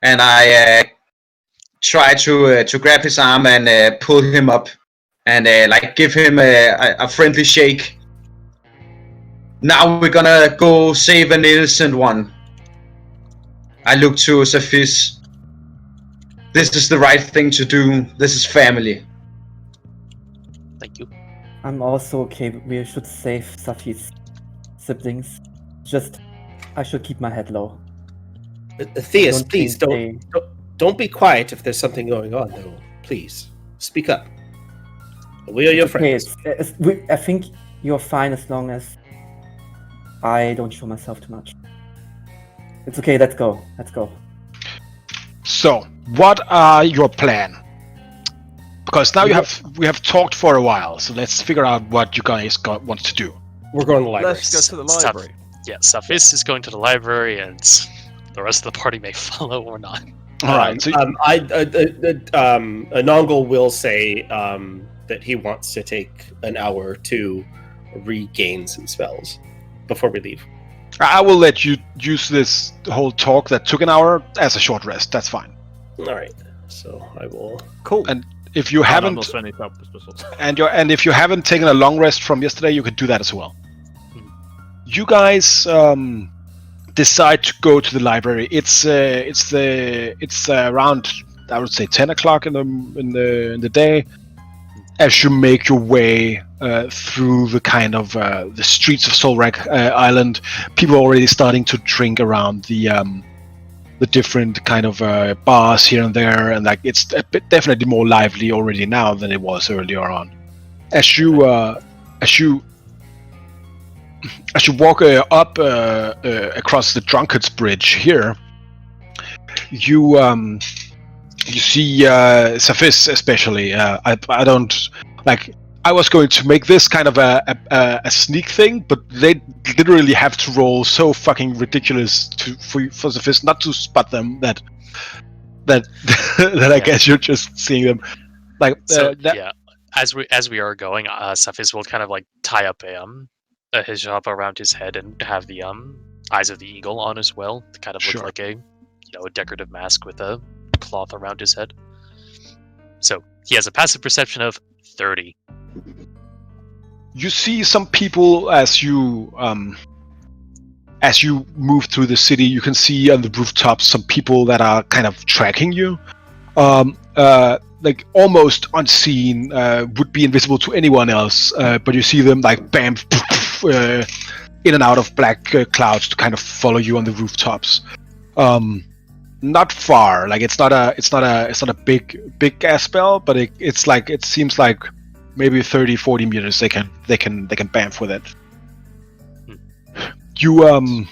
And I try to grab his arm and pull him up, and like give him a friendly shake. Now we're gonna go save an innocent one. I look to Safis. This is the right thing to do. This is family. Thank you. I'm also okay. We should save Safi's siblings. Just, I should keep my head low. Theus, don't please think don't be quiet if there's something going on, though. Please speak up. We are your Okay, friends. I think you're fine as long as I don't show myself too much. It's okay. Let's go. Let's go. So, what are your plan? Because now we have talked for a while, so let's figure out what you guys want to do. We're going to the library. Let's go to the Stop. library. Yeah, Safis is going to the library, and the rest of the party may follow or not. All right. So Anongal will say that he wants to take an hour to regain some spells before we leave. I will let you use this whole talk that took an hour as a short rest. That's fine. All right. So I will. Cool. And if you haven't, and if you haven't taken a long rest from yesterday, you could do that as well. You guys decide to go to the library. It's around, I would say, 10 o'clock in the day. As you make your way through the kind of the streets of Solrak Island, people are already starting to drink around the different kind of bars here and there, and like it's a bit definitely more lively already now than it was earlier on. As you walk up across the Drunkard's Bridge here, you see Safis especially. I don't like. I was going to make this kind of a sneak thing, but they literally have to roll so fucking ridiculous for Safis not to spot them that I guess you're just seeing them. Like yeah, as we are going, Safis will kind of like tie up a hijab around his head and have the eyes of the eagle on as well, to kind of look like a a decorative mask with a cloth around his head. So he has a passive perception of 30. You see some people as you move through the city. You can see on the rooftops some people that are kind of tracking you, like almost unseen, would be invisible to anyone else, but you see them like bam, in and out of black clouds to kind of follow you on the rooftops. Not far, like it's not a big gas spell, but it seems like maybe 30-40 meters they can bamf with it. You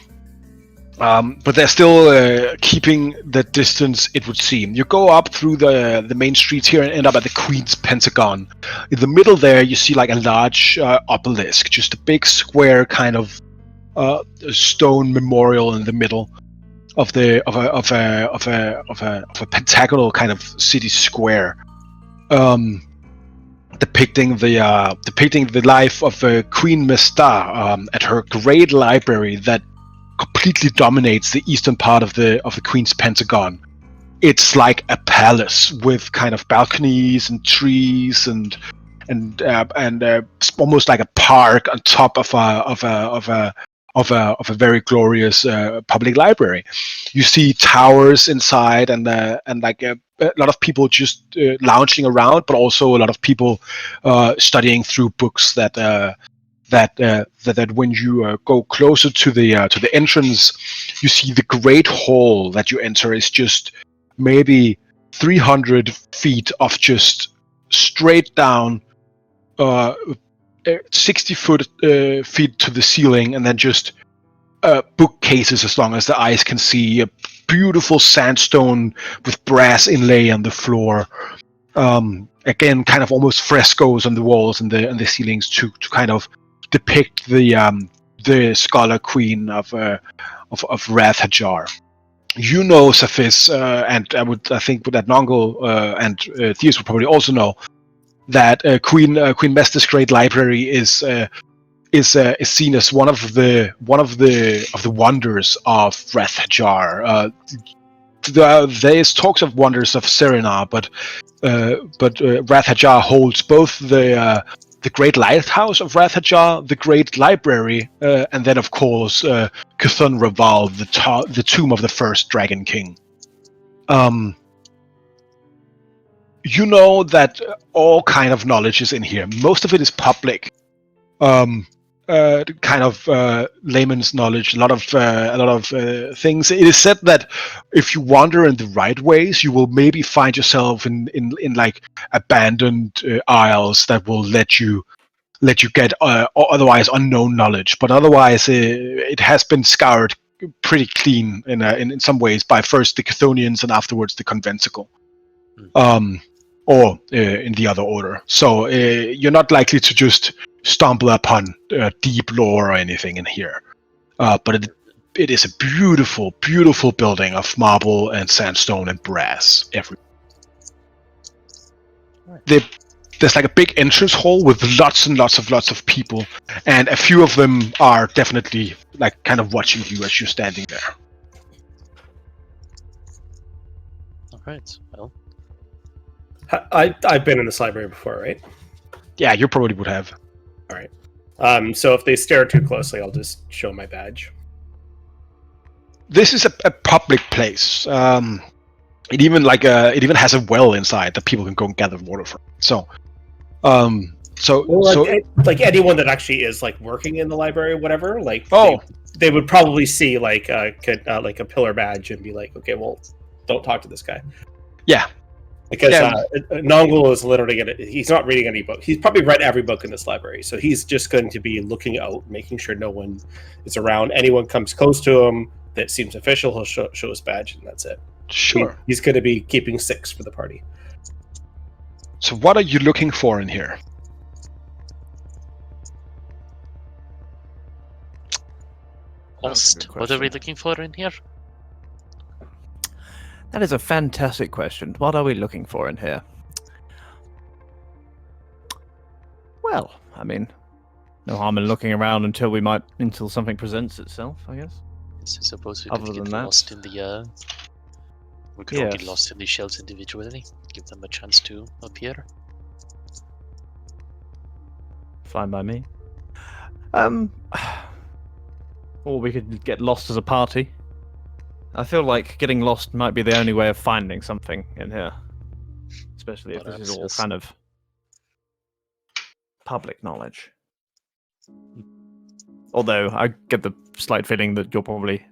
but they're still keeping the distance, it would seem. You go up through the main streets here and end up at the Queen's Pentagon. In the middle there, you see like a large obelisk, just a big square kind of stone memorial in the middle of a pentagonal kind of city square, depicting the life of Queen Mestar at her great library that completely dominates the eastern part of the Queen's Pentagon. It's like a palace with kind of balconies and trees and almost like a park on top of a very glorious public library. You see towers inside and like a lot of people just lounging around, but also a lot of people studying through books that when you go closer to the entrance, you see the great hall that you enter is just maybe 300 feet of just straight down 60 feet to the ceiling, and then just bookcases as long as the eyes can see, a beautiful sandstone with brass inlay on the floor, again kind of almost frescoes on the walls and the ceilings to kind of depict the scholar queen of Rath Hajar. You know Safis, and I think that Nongo and Theus would probably also know. that Queen Mester's Great Library is seen as one of the wonders of Rath Hajar. There's talks of wonders of Cerenar, but Rath Hajar holds both the Great Lighthouse of Rath Hajar, the Great Library, and then of course Cthulhu Raval, the tomb of the first Dragon King. You know that all kind of knowledge is in here. Most of it is public. Kind of layman's knowledge, a lot of things. It is said that if you wander in the right ways, you will maybe find yourself in like abandoned isles that will let you get otherwise unknown knowledge. But otherwise, it has been scoured pretty clean in some ways by first the Chthonians and afterwards the Conventicle. Or in the other order. So you're not likely to just stumble upon deep lore or anything in here. But it is a beautiful, beautiful building of marble and sandstone and brass everywhere. There's like a big entrance hall with lots and lots of people, and a few of them are definitely like kind of watching you as you're standing there. All right. Well, I've been in this library before, right? Yeah, you probably would have. All right. So if they stare too closely, I'll just show my badge. This is a public place. It even has a well inside that people can go and gather water from. So, like anyone that actually is like working in the library or whatever, like they would probably see like a pillar badge and be like, okay, well, don't talk to this guy. Yeah. Because Nongul is literally he's not reading any book. He's probably read every book in this library. So he's just going to be looking out, making sure no one is around. Anyone comes close to him that seems official, he'll show his badge, and that's it. Sure. He's going to be keeping 6 for the party. So what are you looking for in here? Ost, what are we looking for in here? That is a fantastic question. What are we looking for in here? Well, I mean, no harm in looking around until something presents itself, I guess. Yes, I suppose we Other could than get that. lost in the we could all get Yes. lost in the shells individually, give them a chance to appear. Fine by me. Or we could get lost as a party. I feel like getting lost might be the only way of finding something in here. Especially if this is all Perhaps, yes. kind of public knowledge. Although I get the slight feeling that you're probably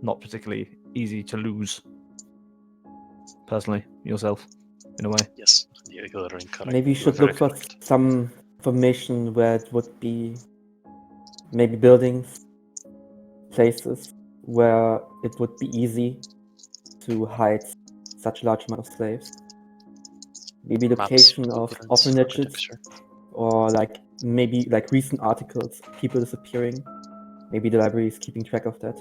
not particularly easy to lose. Personally, yourself, in a way. Yes, you're incorrect. Maybe you should You're look for correct. some information where it would be maybe buildings, places where it would be easy to hide such a large amount of slaves. Maybe Maps, location of blueprints, orphanages, architecture. or like maybe like recent articles, people disappearing. Maybe the library is keeping track of that.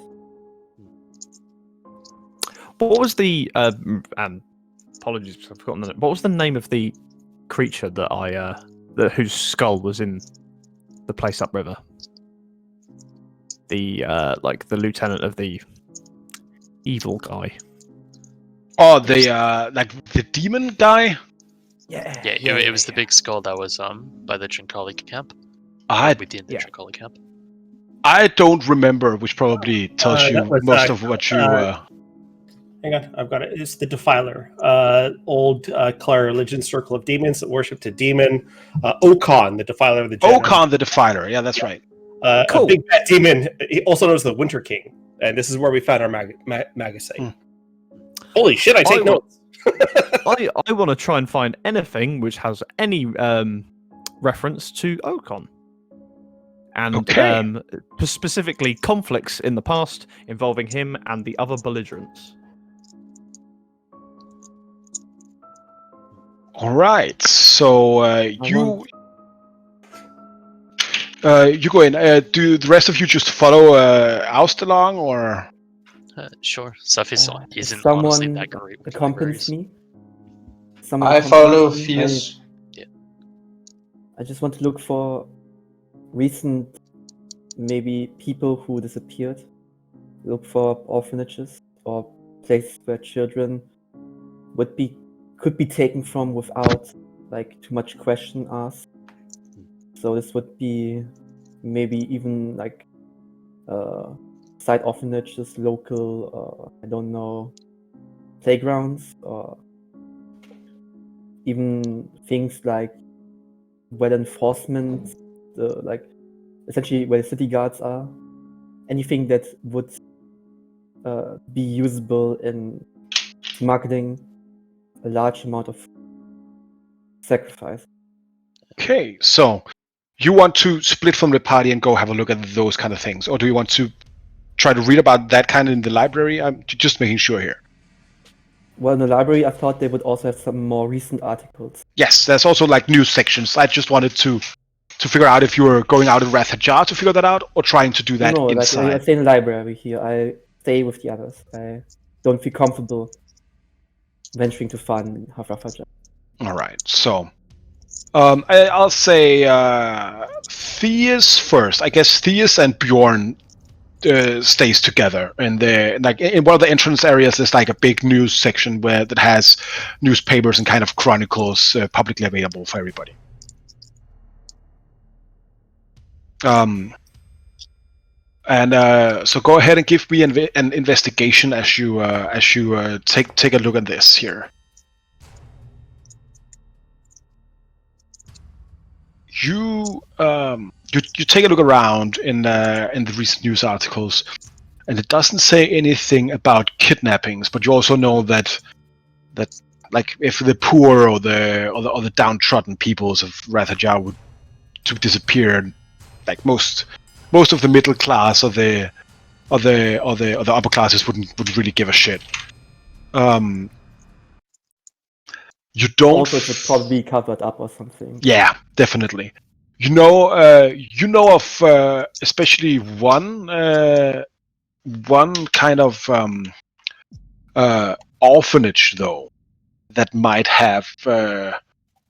What was the apologies, I've forgotten the name. What was the name of the creature that whose skull was in the place upriver? The like the lieutenant of the evil guy. Oh, like the demon guy. Yeah, It was the big skull that was by the Trincoli camp. I Within the Trincoli camp. don't remember, which probably tells you that was, most of what you. Hang on, I've got it. It's the Defiler. Old Clara religion circle of demons that worshipped a demon. Okon, the Defiler of the Jedi. Okon the Defiler. Yeah, that's right. Cool. A big bad demon, also known as the Winter King. And this is where we found our magazine. Holy shit, I take notes. I want to try and find anything which has any reference to Okon. And Okay. Specifically conflicts in the past involving him and the other belligerents. All right. So you go in. Do the rest of you just follow Oust along, or? Sure, stuff is If isn't honestly someone that great with accompanies libraries. me. Someone I follow accompanies me, Fierce. I just want to look for recent, maybe people who disappeared. Look for orphanages or places where children could be taken from without like too much question asked. So this would be maybe even like side orphanages, local, I don't know, playgrounds, or even things like where enforcement, like essentially where the city guards are. Anything that would be usable in marketing a large amount of sacrifice. Okay, so you want to split from the party and go have a look at those kind of things, or do you want to try to read about that kind in the library? I'm just making sure here. Well, in the library, I thought they would also have some more recent articles. Yes, there's also like news sections. I just wanted to figure out if you were going out in Wrath Hajar to figure that out, or trying to do that No, like I inside. stay in the library here. I stay with the others. I don't feel comfortable venturing too far in Hafrafaja. All right, so I'll say Theus first. I guess Theus and Bjorn stays together, and like in one of the entrance areas, there's like a big news section that has newspapers and kind of chronicles publicly available for everybody. And so go ahead and give me an investigation as you take a look at this here. You take a look around in the recent news articles, and it doesn't say anything about kidnappings, but you also know that like if the poor or the downtrodden peoples of Rathajar would to disappear, like most of the middle class or the upper classes wouldn't really give a shit. You don't. Also, it would probably be covered up or something. Yeah, definitely. You know of especially one kind of orphanage though that might have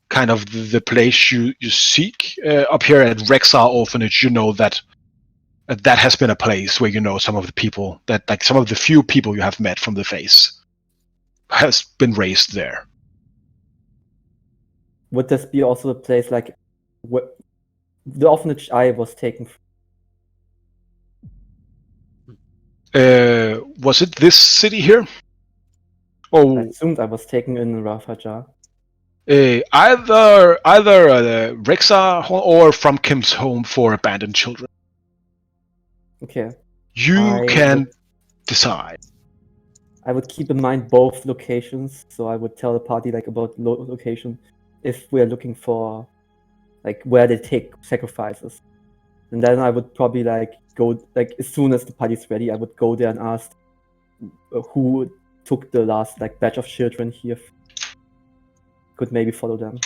kind of the place you seek up here at Rexar Orphanage. You know that that has been a place where you know some of the people that like some of the few people you have met from the face has been raised there. Would this be also a place like the orphanage I was taken from? Was it this city here? I Oh, assumed I was taken in Rafajar. either Rexa or from Kim's home for abandoned children. Okay. You can decide. I would keep in mind both locations, so I would tell the party like about location if we're looking for like where they take sacrifices. And then I would probably like go like as soon as the party's ready, I would go there and ask who took the last like batch of children here. Could maybe follow them.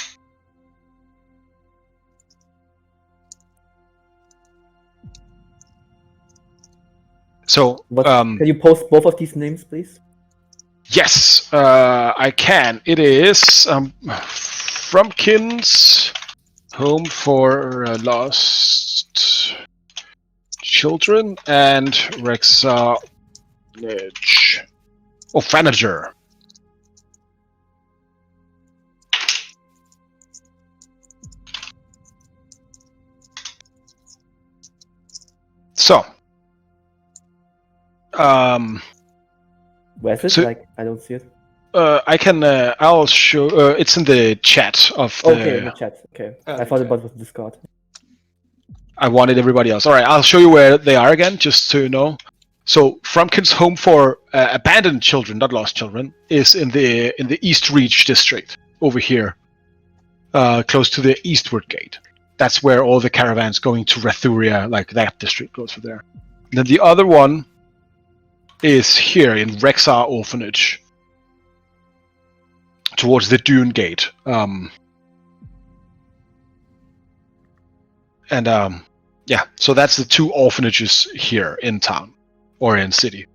So can you post both of these names, please? Yes, I can. It is Frumpkin's Home for Lost Children and Rexa Orphanager. So, where is it? So, like I don't see it. I can. I'll show. It's in the chat of the. Okay, in the chat. Okay, I thought it was Discord. I wanted everybody else. All right, I'll show you where they are again, just so you know. So, Frumpkin's Home for Abandoned Children, not lost children, is in the East Reach district over here, close to the Eastward Gate. That's where all the caravans going to Rathuria, like that district, goes for there. And then the other one is here in Rexar Orphanage, towards the Dune Gate. Yeah, so that's the two orphanages here in town, or in city.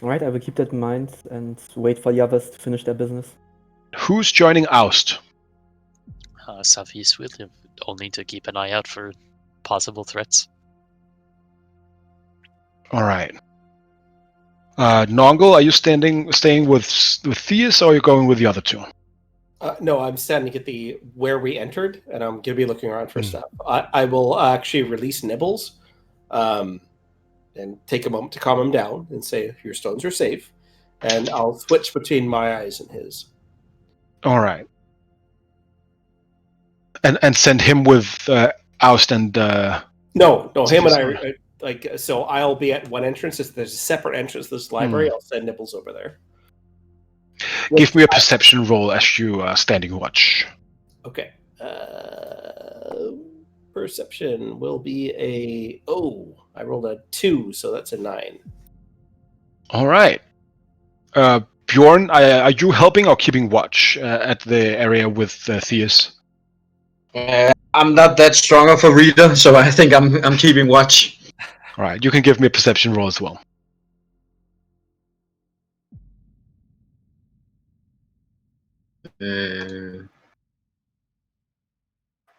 Alright, I will keep that in mind and wait for the others to finish their business. Who's joining Oust? Safis will only to keep an eye out for possible threats. All right. Nongle, are you staying with Theus, or are you going with the other two? No, I'm standing at the where we entered, and I'm going to be looking around for stuff. I will actually release Nibbles, and take a moment to calm him down and say, "Your stones are safe," and I'll switch between my eyes and his. All right. And send him with Oust and. No, him and Sorry. I so I'll be at one entrance. If there's a separate entrance to this library, I'll send Nibbles over there. Give me a perception roll as you standing watch. Okay. Perception will be I rolled a 2, so that's a 9. All right. Bjorn, are you helping or keeping watch at the area with Theus? I'm not that strong of a reader, so I think I'm keeping watch. All right. You can give me a perception roll as well.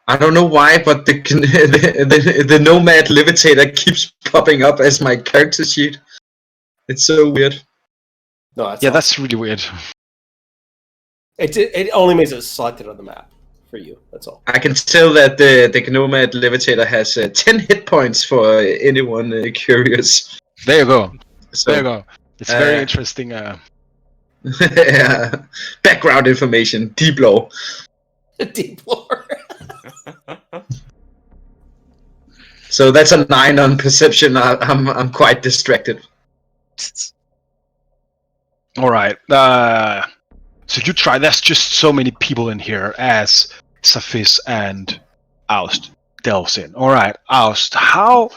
I don't know why, but the Nomad Levitator keeps popping up as my character sheet. It's so weird. No, That's really weird. It only means it's selected on the map for you. That's all. I can tell that the Nomad Levitator has 10 hit points for anyone curious. There you go. So, There you go. It's very interesting. Yeah. Background information, deep lore. Deep lore. So that's a 9 on perception. I'm quite distracted. All right. So you try. There's just so many people in here as Safis and Oust delves in. All right, Oust. How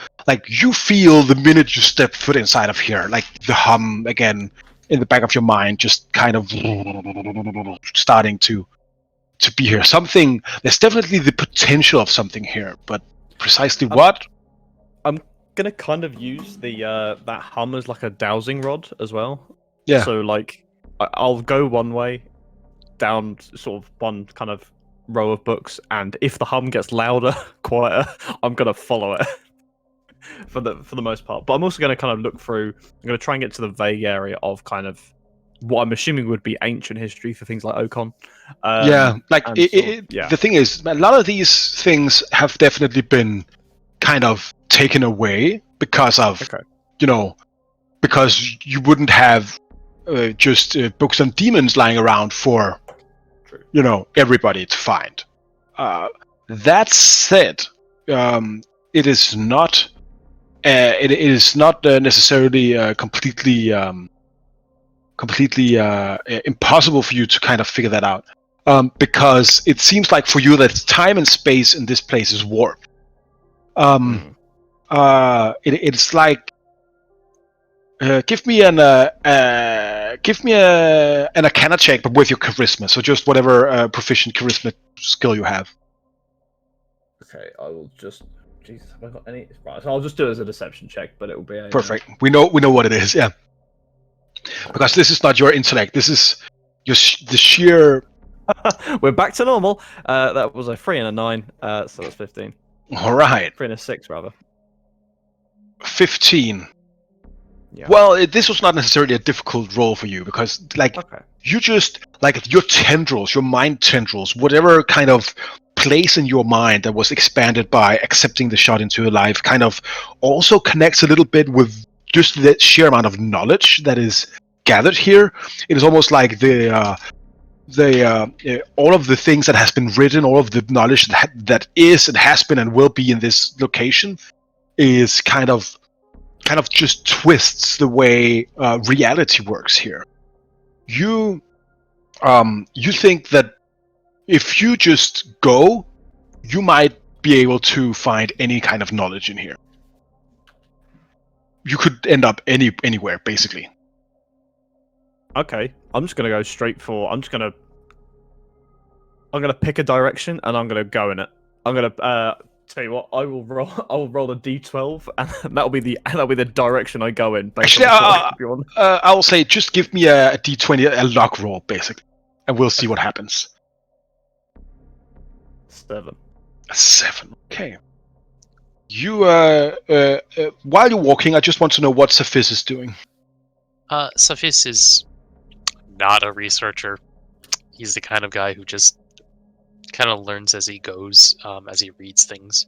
you feel the minute you step foot inside of here, like the hum again in the back of your mind, just kind of starting to be here. Something. There's definitely the potential of something here, but precisely what? I'm gonna kind of use the that hum as like a dowsing rod as well. Yeah. So I'll go one way, down sort of one kind of row of books, and if the hum gets louder, quieter, I'm gonna follow it for the most part. But I'm also gonna kind of look through. I'm gonna try and get to the vague area of kind of what I'm assuming would be ancient history for things like Ocon. The thing is, a lot of these things have definitely been kind of taken away because of because you wouldn't have just books on demons lying around for everybody to find. That said, it is not necessarily completely impossible for you to kind of figure that out, because it seems like for you that time and space in this place is warped. It's like give me an Arcana check, but with your charisma. So just whatever proficient charisma skill you have. Okay, I will just. Jesus, have I got any? Right, so I'll just do it as a deception check, but it will be Perfect. We know what it is. Yeah, because this is not your intellect. This is the sheer. We're back to normal. That was a 3 and a 9, so that's 15. All right. 3 and a 6 rather. 15. Yeah. Well, this was not necessarily a difficult role for you because, you just your tendrils, your mind tendrils, whatever kind of place in your mind that was expanded by accepting the shot into your life, kind of also connects a little bit with just the sheer amount of knowledge that is gathered here. It is almost like all of the things that has been written, all of the knowledge that is and has been and will be in this location, is kind of just twists the way reality works here. You think that if you just go, you might be able to find any kind of knowledge in here. You could end up anywhere, basically. Okay, I'm just gonna go straight for. I'm gonna pick a direction and I'm gonna go in it. I'm gonna Tell you what, I will roll. I will roll a d12, and that'll be the direction I go in. Based Actually, on the clock, if you want. I will say just give me a d20, a luck roll, basically, and we'll see what happens. 7. A 7. Okay. You while you're walking, I just want to know what Saphis is doing. Sophis is not a researcher. He's the kind of guy who just kind of learns as he goes, as he reads things.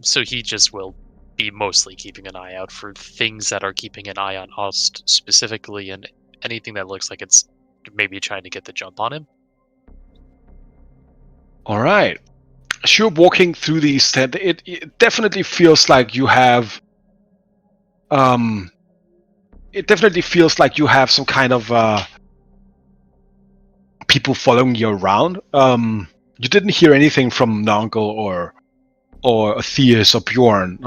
So he just will be mostly keeping an eye out for things that are keeping an eye on us specifically, and anything that looks like it's maybe trying to get the jump on him. All right. As you're walking through these, it definitely feels like you have. It definitely feels like you have some kind of people following you around. You didn't hear anything from Nongle or Theus or Bjorn.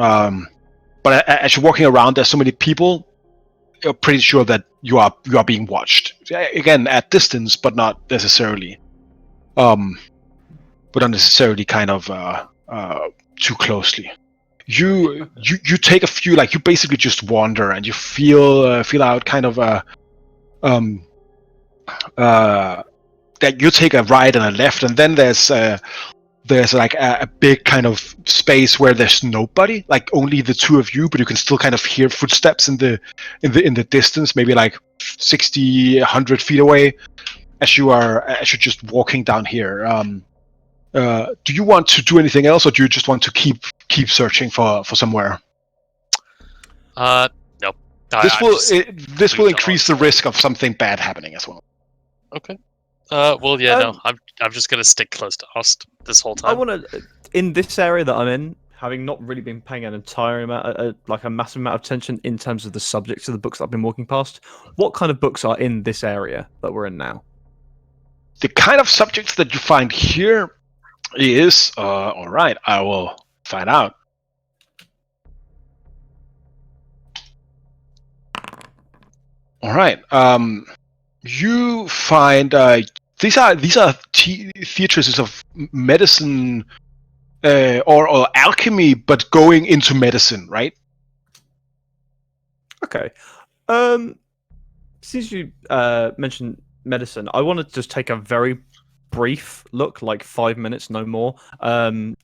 But as you're walking around, there's so many people. You're pretty sure that you are being watched. Again, at distance, but not necessarily. But not necessarily kind of too closely. You take a few, like, you basically just wander and you feel out kind of that you take a right and a left, and then there's like a big kind of space where there's nobody, like only the two of you, but you can still kind of hear footsteps in the distance, maybe like 60, 100 feet away, as you're just walking down here. Do you want to do anything else, or do you just want to keep searching for somewhere? Nope. This will increase the risk of something bad happening as well. Okay. Well, yeah, no. I'm just gonna stick close to Ost this whole time. I want to, in this area that I'm in, having not really been paying an entire amount, like a massive amount of attention in terms of the subjects of the books that I've been walking past. What kind of books are in this area that we're in now? The kind of subjects that you find here is all right. I will find out. All right. You find these are theatres of medicine or alchemy, but going into medicine, right? Okay. Since you mentioned medicine, I want to just take a very brief look, like 5 minutes, no more.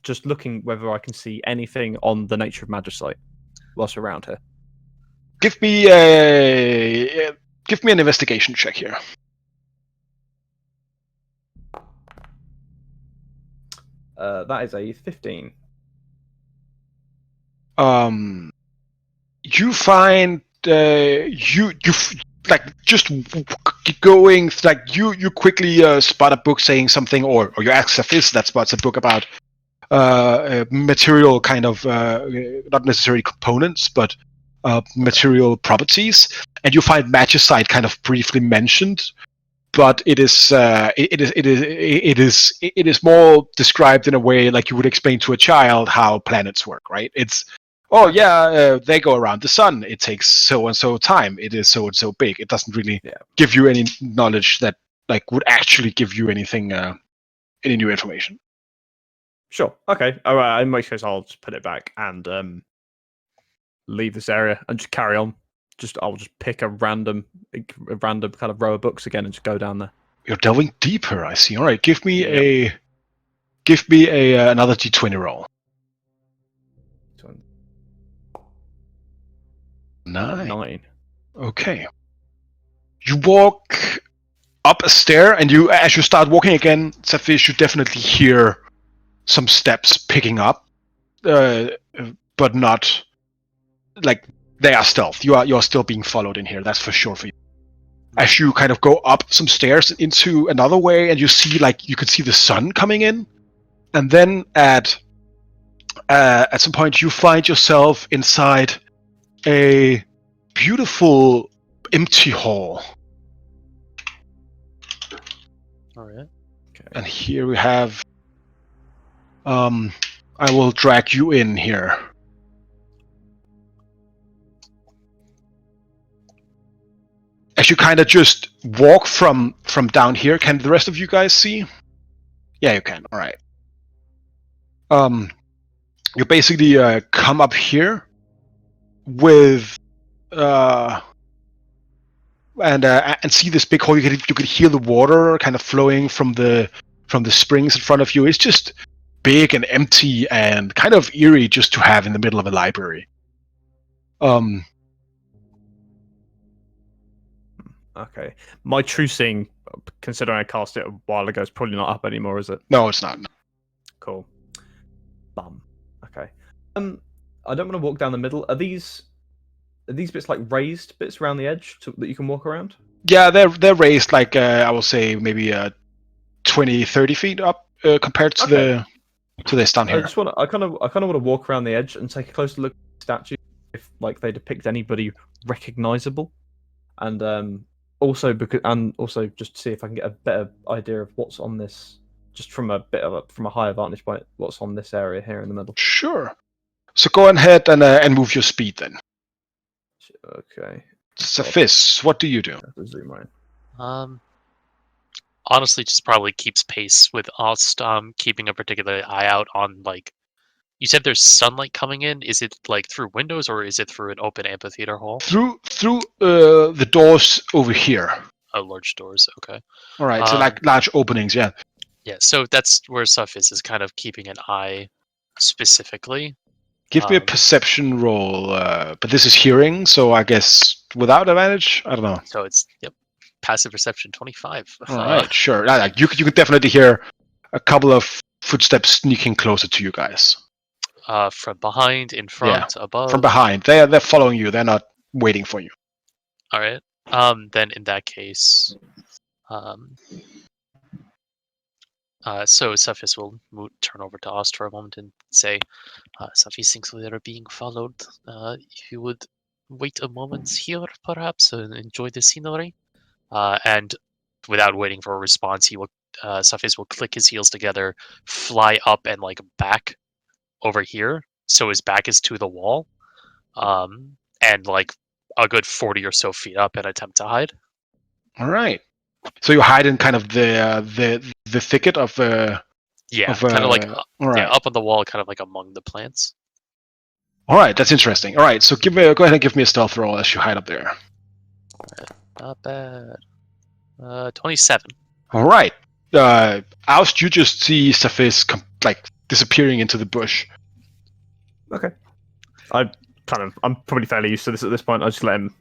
Just looking whether I can see anything on the nature of magicite whilst we're around here. Give me an investigation check here. That is a 15. You find you like just going, like you quickly spot a book saying something, or you ask Saphis that spots a book about material kind of not necessarily components, but material properties, and you find magicite kind of briefly mentioned, but it is more described in a way like you would explain to a child how planets work, right? It's they go around the sun. It takes so and so time. It is so and so big. It doesn't really give you any knowledge that like would actually give you anything, any new information. Sure. Okay. All right. In my case, I'll just put it back and leave this area and just carry on. I'll just pick a random kind of row of books again and just go down there. You're delving deeper, I see. All right, give me another d20 roll. 9. Okay. You walk up a stair, and as you start walking again, Saphis, you definitely hear some steps picking up, but not like they are stealth. You're still being followed in here. That's for sure for you. As you kind of go up some stairs into another way, and you see, like, you could see the sun coming in, and then at some point you find yourself inside a beautiful empty hall. All right. Okay. And here we have. I will drag you in here. As you kind of just walk from down here, can the rest of you guys see? Yeah, you can. All right. you basically come up here with and see this big hole. You could hear the water kind of flowing from the springs in front of you. It's just big and empty and kind of eerie just to have in the middle of a library. Okay. My true seeing, considering I cast it a while ago, is probably not up anymore, is it? No, it's not. Cool. Bum. Okay. I don't want to walk down the middle. Are these bits like raised bits around the edge that you can walk around? Yeah, they're raised like I will say maybe 20, 30 feet up compared to this down here. I kind of want to walk around the edge and take a closer look at the statue, if like they depict anybody recognizable, and also just to see if I can get a better idea of what's on this, just from a higher vantage point, what's on this area here in the middle. Sure. So go ahead and move your speed then. Okay. Cephis, what do you do? Zoom in. Honestly, just probably keeps pace with us. Keeping a particular eye out on, like, you said there's sunlight coming in. Is it like through windows or is it through an open amphitheater hall? Through the doors over here. Oh, large doors. Okay. All right. So like large openings. Yeah. Yeah. So that's where stuff is kind of keeping an eye specifically. Give me a perception roll, but this is hearing, so I guess without advantage. I don't know. So it's passive perception 25. All right, sure. You can definitely hear a couple of footsteps sneaking closer to you guys. From behind, in front, above. From behind. They're following you. They're not waiting for you. All right. Then in that case, so Cephis will turn over to Ost for a moment and say, Cephis thinks we are being followed. If you would wait a moment here, perhaps, and enjoy the scenery. And without waiting for a response, Cephis will click his heels together, fly up and like back over here, so his back is to the wall, and like a good 40 or so feet up and attempt to hide. All right. So you hide in kind of the thicket of kind of like up on the wall, kind of like among the plants. All right, that's interesting. All right, so go ahead and give me a stealth roll as you hide up there. Not bad. 27. All right. Oust, you just see Cephis like disappearing into the bush. Okay. I'm probably fairly used to this at this point. I just let him.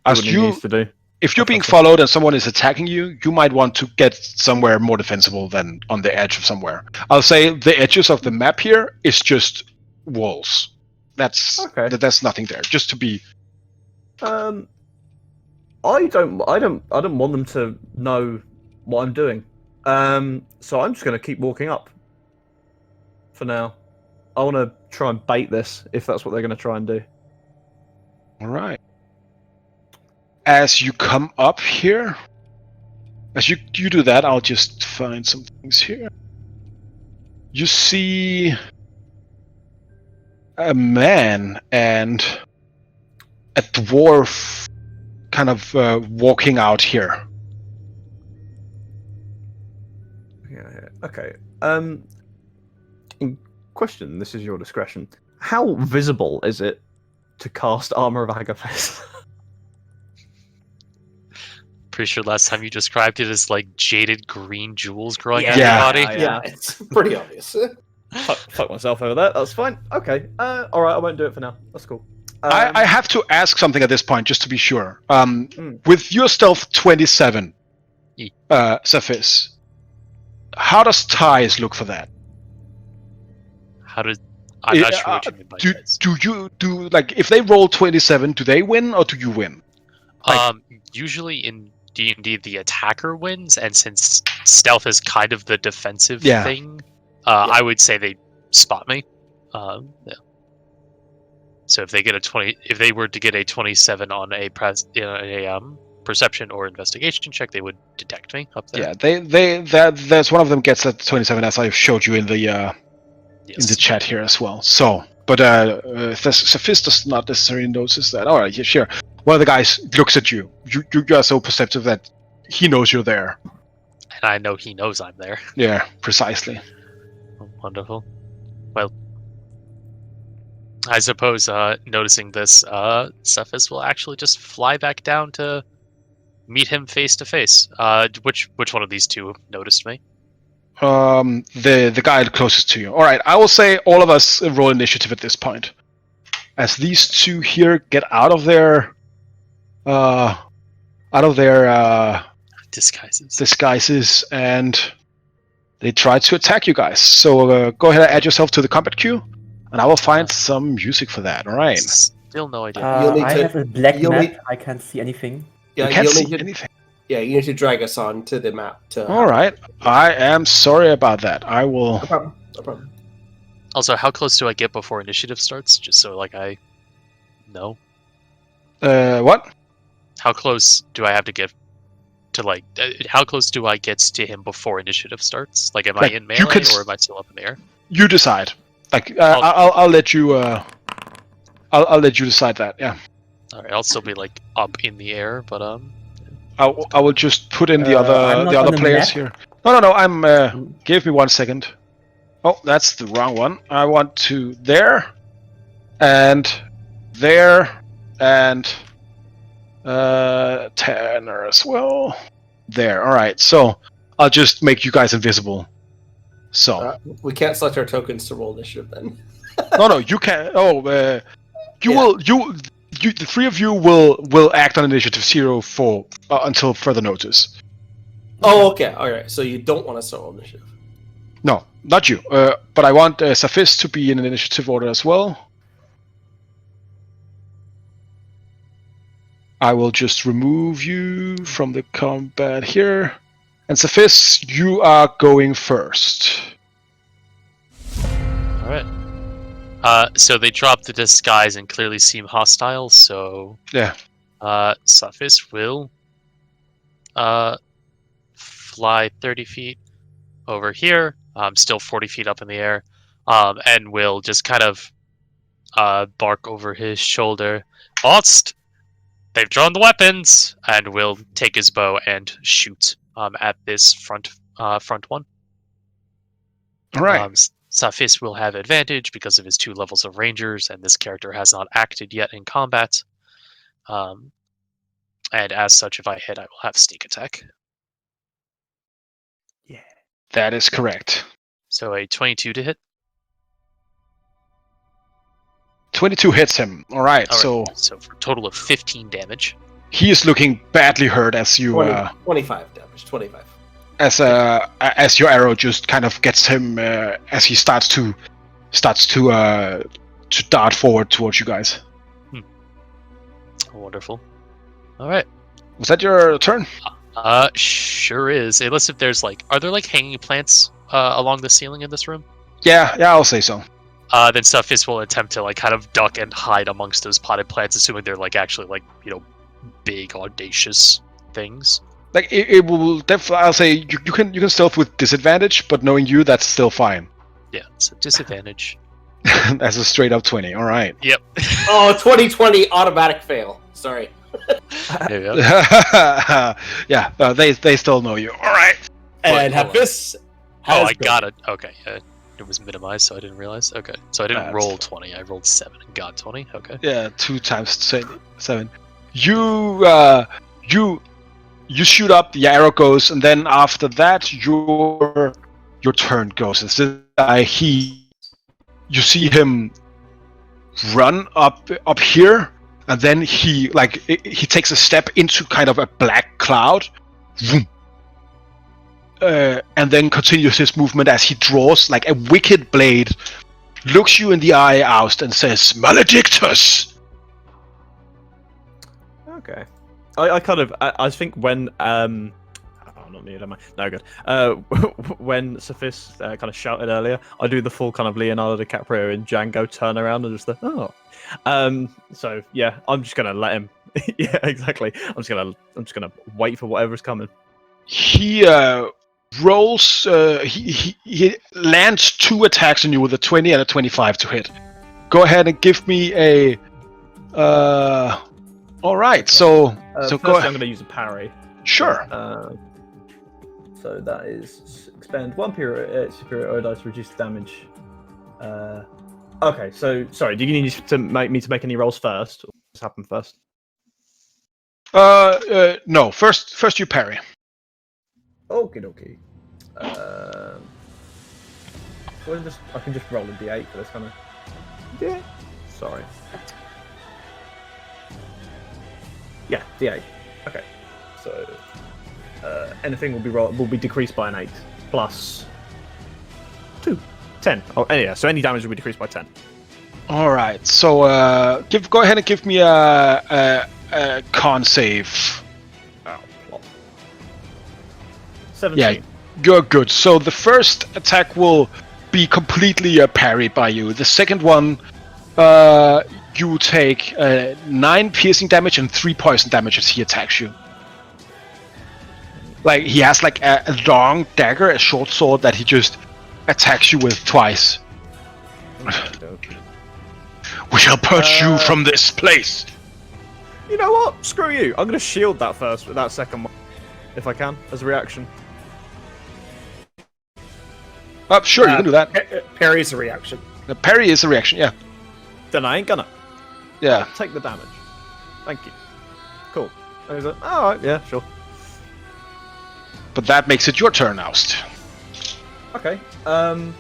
As if you're being followed and someone is attacking you, you might want to get somewhere more defensible than on the edge of somewhere. I'll say the edges of the map here is just walls. That's nothing there. Just to be. I don't want them to know what I'm doing. So I'm just going to keep walking up. For now, I want to try and bait this if that's what they're going to try and do. All right. As you come up here, as you do that, I'll just find some things here. You see a man and a dwarf kind of walking out here. Yeah. Okay. In question, this is your discretion. How visible is it to cast Armor of Agathis? Pretty sure last time you described it as like jaded green jewels growing out of Yeah. your body. Yeah, it's pretty obvious. Fuck myself over that. That's fine. Okay. All right. I won't do it for now. That's cool. I have to ask something at this point, just to be sure. With your stealth 27, Cephis, how does ties look for that? I'm not sure what you mean by ties. Do you do like if they roll 27, do they win or do you win? Usually in D&D, the attacker wins, and since stealth is kind of the defensive thing, I would say they spot me. So if they get if they were to get a 27 on a perception or investigation check, they would detect me up there. Yeah, there's one of them gets that 27, as I showed you in the chat here as well. So, but Cephis does not necessarily notice that. All right, yeah, sure. One of the guys looks at you. You are so perceptive that he knows you're there. And I know he knows I'm there. Yeah, precisely. Oh, wonderful. Well, I suppose noticing this, Cephas will actually just fly back down to meet him face to face. Which one of these two noticed me? The guy closest to you. All right, I will say all of us roll initiative at this point, as these two here get out of their disguises, and they try to attack you guys. So go ahead and add yourself to the combat queue, and I will find some music for that. All right. Still no idea. You'll need I to- have a black you'll map. need- I can't see anything. Yeah, You can't you'll see need to, anything. yeah, you need to drag us on to the map. All right. I am sorry about that. I will. No problem. No problem. Also, how close do I get before initiative starts? Just so I know. What? How close do I have to get to how close do I get to him before initiative starts? Like, am I in melee or am I still up in the air? You decide. I'll let you. I'll let you decide that. Yeah. All right, I'll still be up in the air, but I will just put in the I'm other not on the players map. here. No. I'm. Give me 1 second. Oh, that's the wrong one. I want to there, and Tanner as well. There. All right. So I'll just make you guys invisible. So We can't select our tokens to roll initiative then. no. You can. Oh, you Yeah. will. You. The three of you will act on initiative 0 for until further notice. Oh, okay. All right. So you don't want us to roll initiative. No, not you. But I want Cephas to be in an initiative order as well. I will just remove you from the combat here. And Cephas, you are going first. all right. So they drop the disguise and clearly seem hostile. So Yeah. Cephas will fly 30 feet over here. Still 40 feet up in the air, and will just kind of bark over his shoulder. Ost, they've drawn the weapons, and will take his bow and shoot at this front one. All right. Cephas will have advantage because of his 2 levels of rangers, and this character has not acted yet in combat. And as such, if I hit, I will have sneak attack. That is correct. So a 22 to hit. 22 hits him. All right. All right, So so for a total of 15 damage. he is looking badly hurt as you 25 damage. 25. as your arrow just kind of gets him as he starts to dart forward towards you guys. Wonderful. All right. Was that your turn? Sure is. Unless if there's are there hanging plants along the ceiling in this room? Yeah, I'll say so. Then Cephas will attempt to kind of duck and hide amongst those potted plants, assuming they're actually big audacious things. It will definitely. I'll say you can stealth with disadvantage, but knowing you, that's still fine. Yeah, it's a disadvantage. That's a straight up 20. All right. Yep. Oh, 2020 automatic fail. Sorry. There you go. Yeah, they still know you. All right. And hold on. Hafiz Oh, has I got it. Okay. It was minimized, so I didn't realize. Okay. So I didn't That's roll fine. 20. I rolled 7 and got 20. Okay. Yeah, 2 times 7. You shoot up. The arrow goes, and then after that, your turn goes. It's this guy. You see him run up here, and then he takes a step into kind of a black cloud, and then continues his movement as he draws a wicked blade, looks you in the eye, Oust, and says, "Maledictus!" Okay. I think when oh, not muted, am I? No, good. When Cephas kind of shouted earlier, I do the full kind of Leonardo DiCaprio in Django turn around and just So yeah, I'm just gonna let him. Yeah, exactly. I'm just gonna wait for whatever's coming. He rolls. He lands 2 attacks on you with a 20 and a 25 to hit. Go ahead and give me a. All right. So First, go I'm ahead. gonna use a parry. Sure. So that is expend 1 superior dice to reduce the damage Okay, so sorry. Do you need to make me to make any rolls first? Or just happen first? No. First you parry. Okay. I can just roll a d8 for this kind of. Yeah. Sorry. Yeah, d8. Okay. So anything will be decreased by an 8 plus 2, 10. Oh, yeah. So any damage will be decreased by 10. All right. So go ahead and give me a con save. Oh, plot. 17. Yeah, you're good. So the first attack will be completely parried by you. The second one, you take 9 piercing damage and 3 poison damage as he attacks you. Like he has like a long dagger, a short sword that he just attacks you with twice. We shall purge you from this place. You know what? Screw you. I'm going to shield that first, that second one, if I can, as a reaction. Sure, you can do that. Parry's a reaction. The parry is a reaction, yeah. Then I ain't gonna. Yeah. Take the damage. Thank you. Cool. I was like, alright, yeah, sure. But that makes it your turn now. Okay. I'm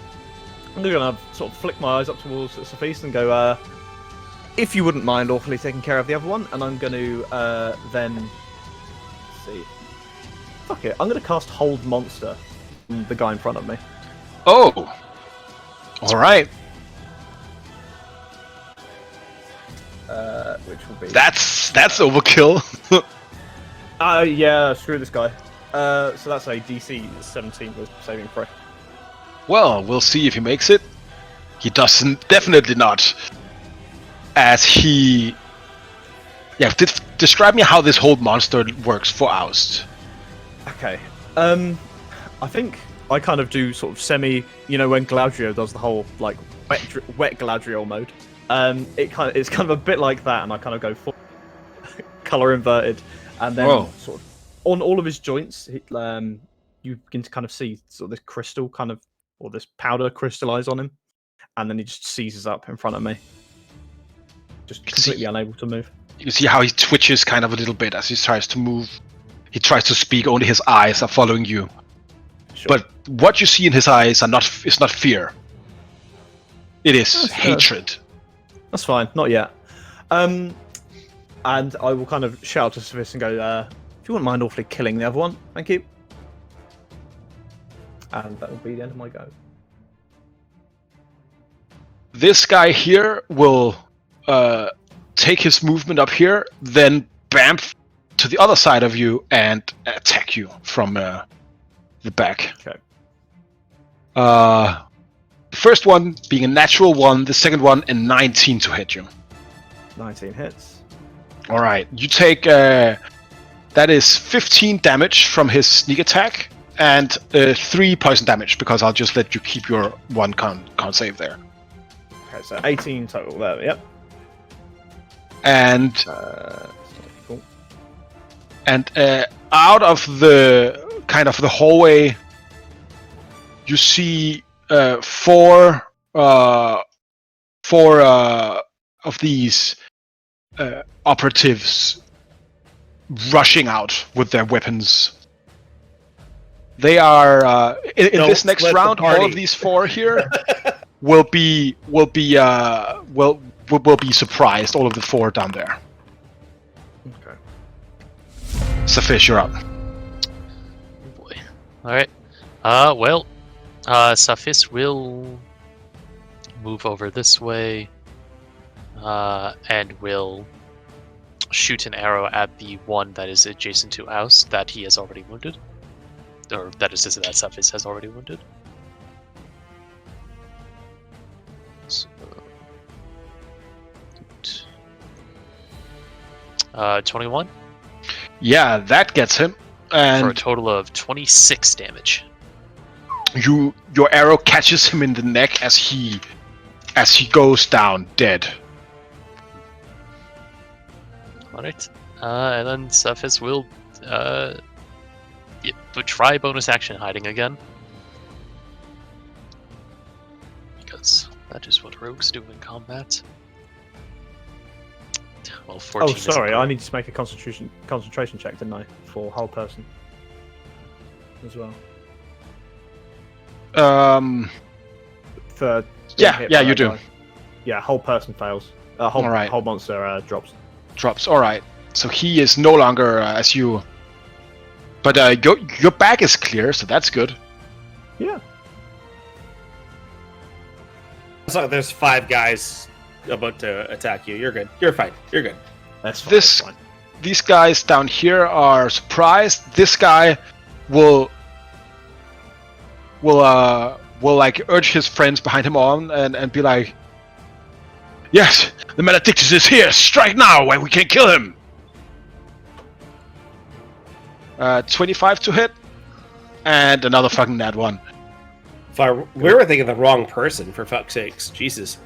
gonna sort of flick my eyes up towards Sophiste and go, if you wouldn't mind awfully taking care of the other one, and I'm gonna then let's see. Fuck it, I'm gonna cast Hold Monster on the guy in front of me. Oh. Alright. Which will be That's overkill. yeah, screw this guy. So that's a DC 17 with saving throw. Well, we'll see if he makes it. He doesn't. Definitely not. As he... Yeah, describe me how this whole monster works for Oust. Okay. I think I kind of do sort of semi... You know when Galadriel does the whole, like, wet Galadriel mode? It's kind of a bit like that, and I kind of go full color inverted, and then sort of on all of his joints, you begin to kind of see sort of this crystal kind of, or this powder crystallize on him, and then he just seizes up in front of me, just completely unable to move. You see how he twitches kind of a little bit as he tries to move. He tries to speak, only his eyes are following you. Sure. But what you see in his eyes is not fear. It is hatred. That's fine, not yet. And I will kind of shout to Sophis and go, if you wouldn't mind awfully killing the other one, thank you. And that will be the end of my go. This guy here will take his movement up here, then bamf to the other side of you and attack you from the back. Okay. The first one being a natural 1, the second one a 19 to hit you. 19 hits. All right, you take that is 15 damage from his sneak attack and 3 poison damage because I'll just let you keep your 1 con save there. Okay, so 18 total there. Yep. And cool. And out of the kind of the hallway, you see 4 of these operatives rushing out with their weapons. They are in this next round. All of these 4 here will be surprised. All of the 4 down there. Okay. Safish, you're up. Oh boy. Alright. Safis will move over this way and will shoot an arrow at the one that is adjacent to Oust that he has already wounded. Or that is that Safis has already wounded. So, 21? Yeah, that gets him. And for a total of 26 damage. Your arrow catches him in the neck as he goes down dead. Alright. And then Cephas will try bonus action hiding again. Because That is what rogues do in combat. Well, 14 Oh, isn't sorry, great. I need to make a concentration check, didn't I? For whole person as well. For being Yeah, hit yeah, by you that do. guy. Yeah, whole person fails. All right. Whole monster drops. Drops. All right. So he is no longer as you. But your back is clear, so that's good. Yeah. So there's 5 guys about to attack you. You're good. You're fine. You're good. That's fine. This- that's fine. These guys down here are surprised. This guy will like urge his friends behind him on and be like, "Yes, the Maledictus is here. Strike now, while we can kill him." 25 to hit, and another fucking nat 1. We were thinking the wrong person, for fuck's sakes. Jesus.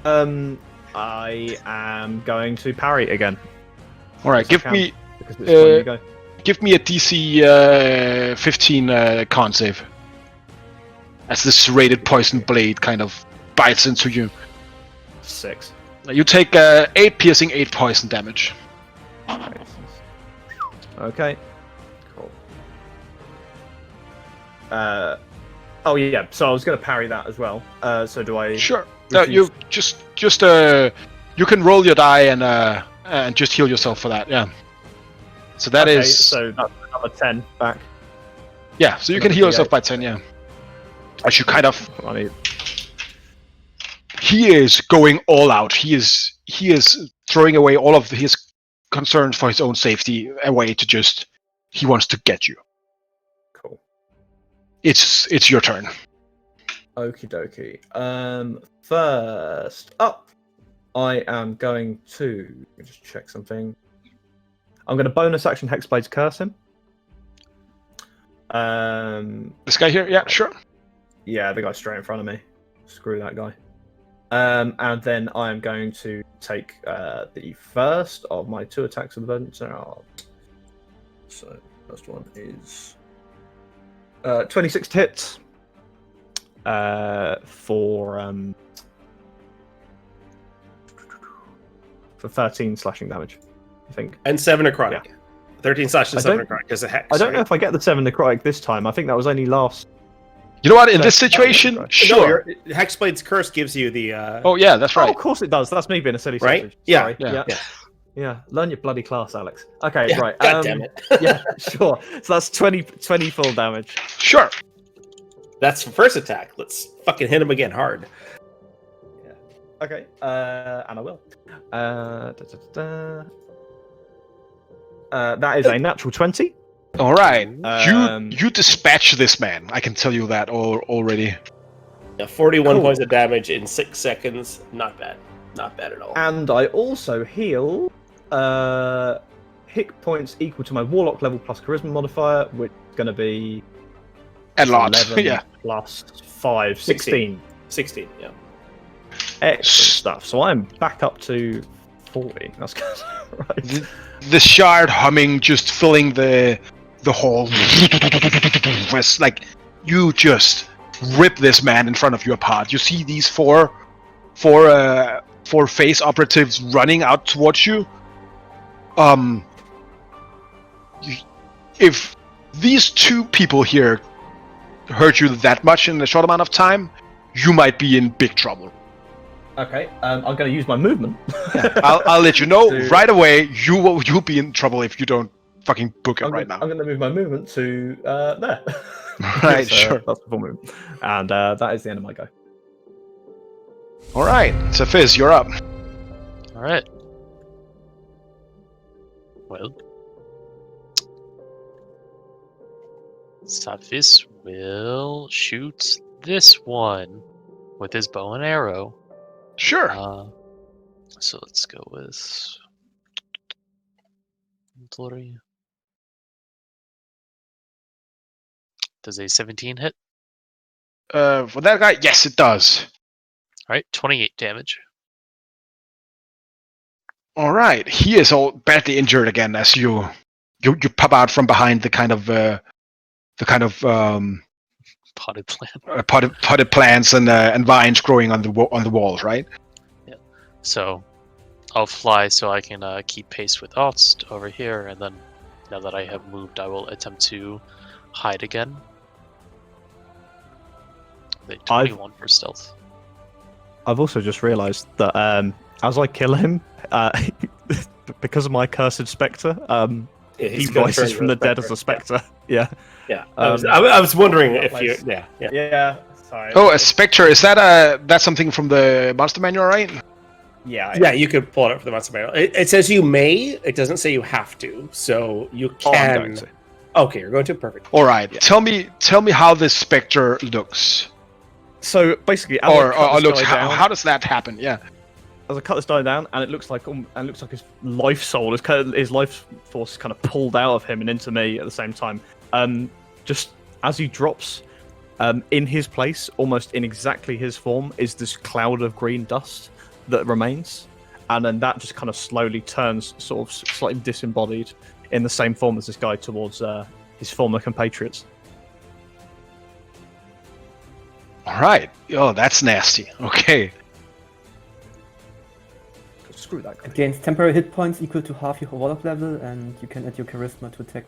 I am going to parry again. All right, Yes, I give can, me because it's when you go. give me a DC 15 con save. As this serrated poison blade kind of bites into you. 6. You take 8 piercing, 8 poison damage. Okay. Cool. Oh yeah. So I was going to parry that as well. So do I? Sure. No, refuse? you just you can roll your die and just heal yourself for that. Yeah. So that Okay, is so that's another 10 back. yeah. So you can another heal yourself D8. by 10. Yeah. As you kind of I need... he is going all out. He is throwing away all of his concerns for his own safety away to just he wants to get you. Cool. It's your turn. Okie dokie. First up, I am going to let me just check something. I'm going to bonus action Hexblade's Curse him. This guy here, yeah, sure. Yeah, the guy straight in front of me. Screw that guy. And then I am going to take the first of my 2 attacks of the burden. So first one is 26 to hit for 13 slashing damage, I think. And 7 necrotic. 13 slash and 7 necrotic is a hex. I don't know if I get the 7 necrotic this time. I think that was only last. You know what? In this So- situation, No, sure. No, Hexblade's Curse gives you the. Oh yeah, that's Oh, right. of course it does. That's me being a silly Right? sausage. Yeah. Sorry. Yeah. Yeah. Learn your bloody class, Alex. Okay, Yeah, right. God damn it. Yeah, sure. So that's 20 full damage. Sure. That's the first attack. Let's fucking hit him again hard. Okay, and I will. That is a natural 20. All right. Um, You dispatch this man. I can tell you that already. Yeah, 41 Cool. points of damage in 6 seconds. Not bad. Not bad at all. And I also heal hit points equal to my Warlock level plus Charisma modifier, which is going to be A lot. 11 Yeah. plus 5, 16. 16, yeah. Excellent stuff. So I'm back up to 40. That's good. Right. The shard humming just filling the hall. It's like you just rip this man in front of you apart. You see these four face operatives running out towards you. If these 2 people here hurt you that much in a short amount of time, you might be in big trouble. Okay, I'm going to use my movement. I'll let you know To- right away. You'll be in trouble if you don't fucking book it right now. I'm going to move my movement to there. Right, So, sure. That's the full movement. And that is the end of my go. All right, so Fizz, you're up. All right. Well, Saphis will shoot this one with his bow and arrow. Sure. So let's go with Glory. Does a 17 hit? For that guy, yes, it does. All right, 28 damage. All right, he is all badly injured again as you pop out from behind the kind of Potted plant. Potted plants and vines growing on the walls, right? So I'll fly so I can keep pace with Ost over here, and then now that I have moved, I will attempt to hide again. The 21 for stealth. I've also just realised that as I kill him, because of my cursed spectre, he rises from the dead as a spectre. Yeah. Yeah. I was wondering if you. Yeah. Yeah. Sorry. Oh, a spectre. Is that's something from the monster manual, right? Yeah, you could pull it up for the monster manual. It says you may. It doesn't say you have to. So you can. I'm going to. Okay, you're going to. Perfect. All right. Yeah. Tell me how this spectre looks. So basically, how does that happen? Yeah. As I cut this guy down, and it looks like his life soul, his life force is kind of pulled out of him and into me at the same time. Just as he drops, in his place, almost in exactly his form, is this cloud of green dust that remains, and then that just kind of slowly turns, sort of slightly disembodied, in the same form as this guy towards his former compatriots. All right. Oh, that's nasty. Okay. Screw that guy. It gains temporary hit points equal to half your warlock level, and you can add your charisma to attack.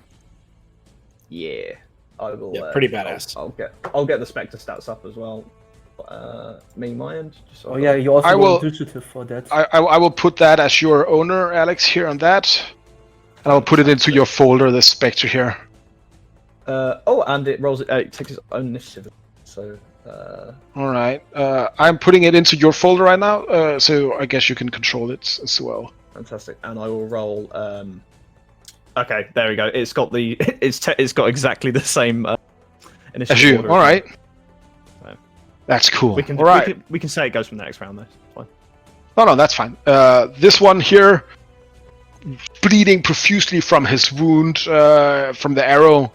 Yeah, I will. Yeah, pretty badass. I'll get the Spectre stats up as well. My end. Oh yeah, you also roll initiative for that. I will put that as your owner, Alex, here on that, and I'll put it into your folder. The spectre here. And it rolls. It takes its own initiative. So. All right. I'm putting it into your folder right now, so I guess you can control it as well. Fantastic. And I will roll. Okay, there we go. It's got it's got exactly the same initiative as you. order. All right. So, that's cool. We can all right. We can say it goes from the next round though. It's fine. No, that's fine. This one here, bleeding profusely from his wound from the arrow.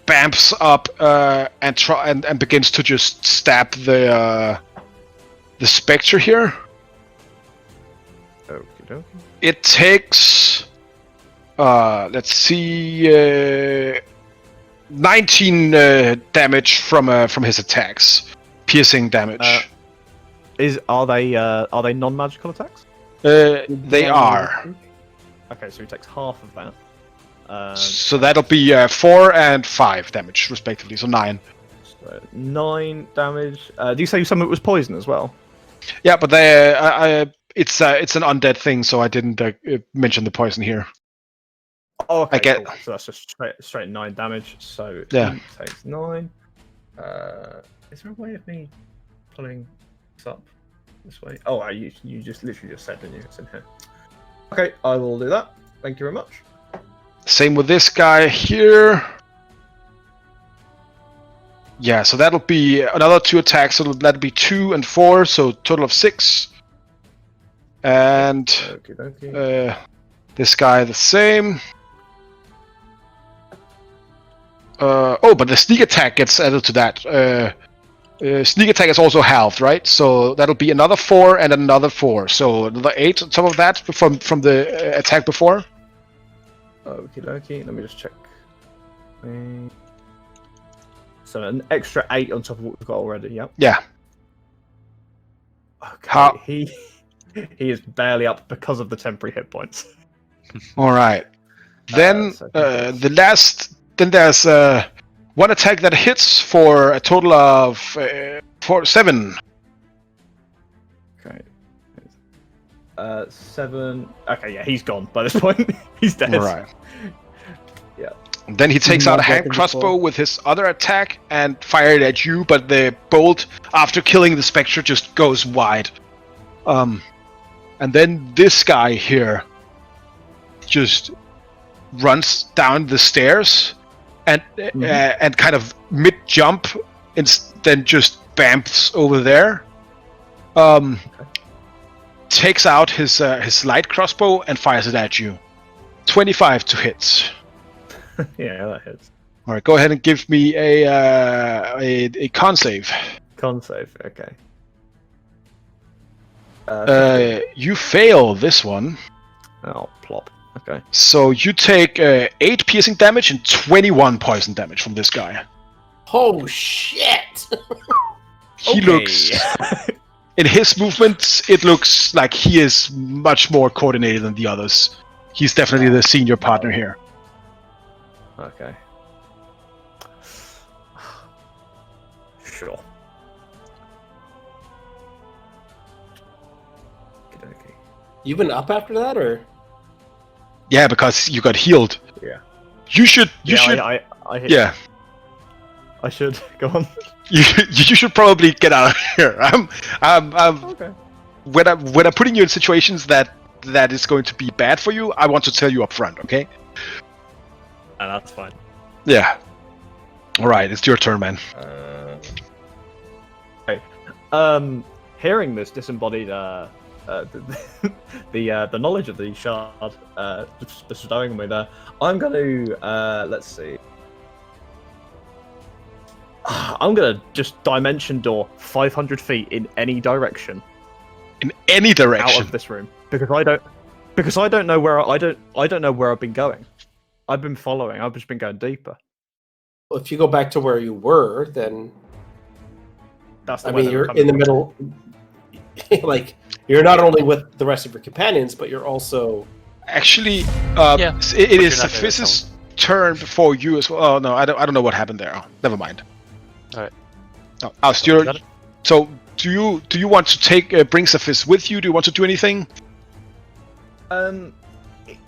Bamps up and begins to just stab the spectre here. Okey-dokey. It takes let's see 19 damage from his attacks, piercing damage. Are they non-magical attacks? They are. Okay, so he takes half of that. So that'll be 4 and 5 damage, respectively. So 9. So 9 damage. Do you say some of it was poison as well? Yeah, but it's an undead thing, so I didn't mention the poison here. Oh, okay, I get. Cool. So that's just straight 9 damage. So yeah, he takes 9. Is there a way of me pulling this up this way? Oh, you just literally just said, didn't you? It's in here. Okay, I will do that. Thank you very much. Same with this guy here. Yeah, so that'll be another 2 attacks. So that'll be 2 and 4, so total of 6. And this guy the same. But the sneak attack gets added to that. Sneak attack is also halved, right? So that'll be another 4 and another 4. So another 8 on top of that from the attack before. Okie dokie, let me just check. So an extra 8 on top of what we've got already, yep. Yeah. Okay, he is barely up because of the temporary hit points. Alright. Then then there's 1 attack that hits for a total of 7. Okay. 7. Okay, yeah, he's gone by this point. He's dead. Alright. Yeah. Then he takes out a hand crossbow with his other attack and fired at you, but the bolt, after killing the spectre, just goes wide. And then this guy here just runs down the stairs and kind of mid-jump, and then just bamps over there. Takes out his light crossbow and fires it at you. 25 to hit. Yeah, that hits. All right, go ahead and give me a con save. Con save, okay. You fail this one. Oh, plop. Okay. So you take 8 piercing damage and 21 poison damage from this guy. Oh shit! He Okay. looks, in his movements, it looks like he is much more coordinated than the others. He's definitely the senior partner here. Okay. Sure. Okey-dokey. You been up after that, or? Yeah, because you got healed. Yeah. You should. I Yeah. I should go on. You should probably get out of here. I'm Okay. when I'm putting you in situations that is going to be bad for you, I want to tell you up front, okay? And that's fine. Yeah. All right, it's your turn, man. Hearing this disembodied, the knowledge of the shard, bestowing me there, I'm gonna, let's see. I'm gonna just dimension door 500 feet in any direction In any out direction. of this room because I don't know where I don't know where I've been going. I've been following. I've just been going deeper. Well, if you go back to where you were, then That's the I way mean they were you're coming in the from. middle. Like you're not only with the rest of your companions, but you're also. Actually, Yeah, it but is you're not there to Saphis' turn before you as well. Oh no, I don't know what happened there. Oh, never mind. Alright. Oh, Oust, so do you want to take bring Saphis with you? Do you want to do anything?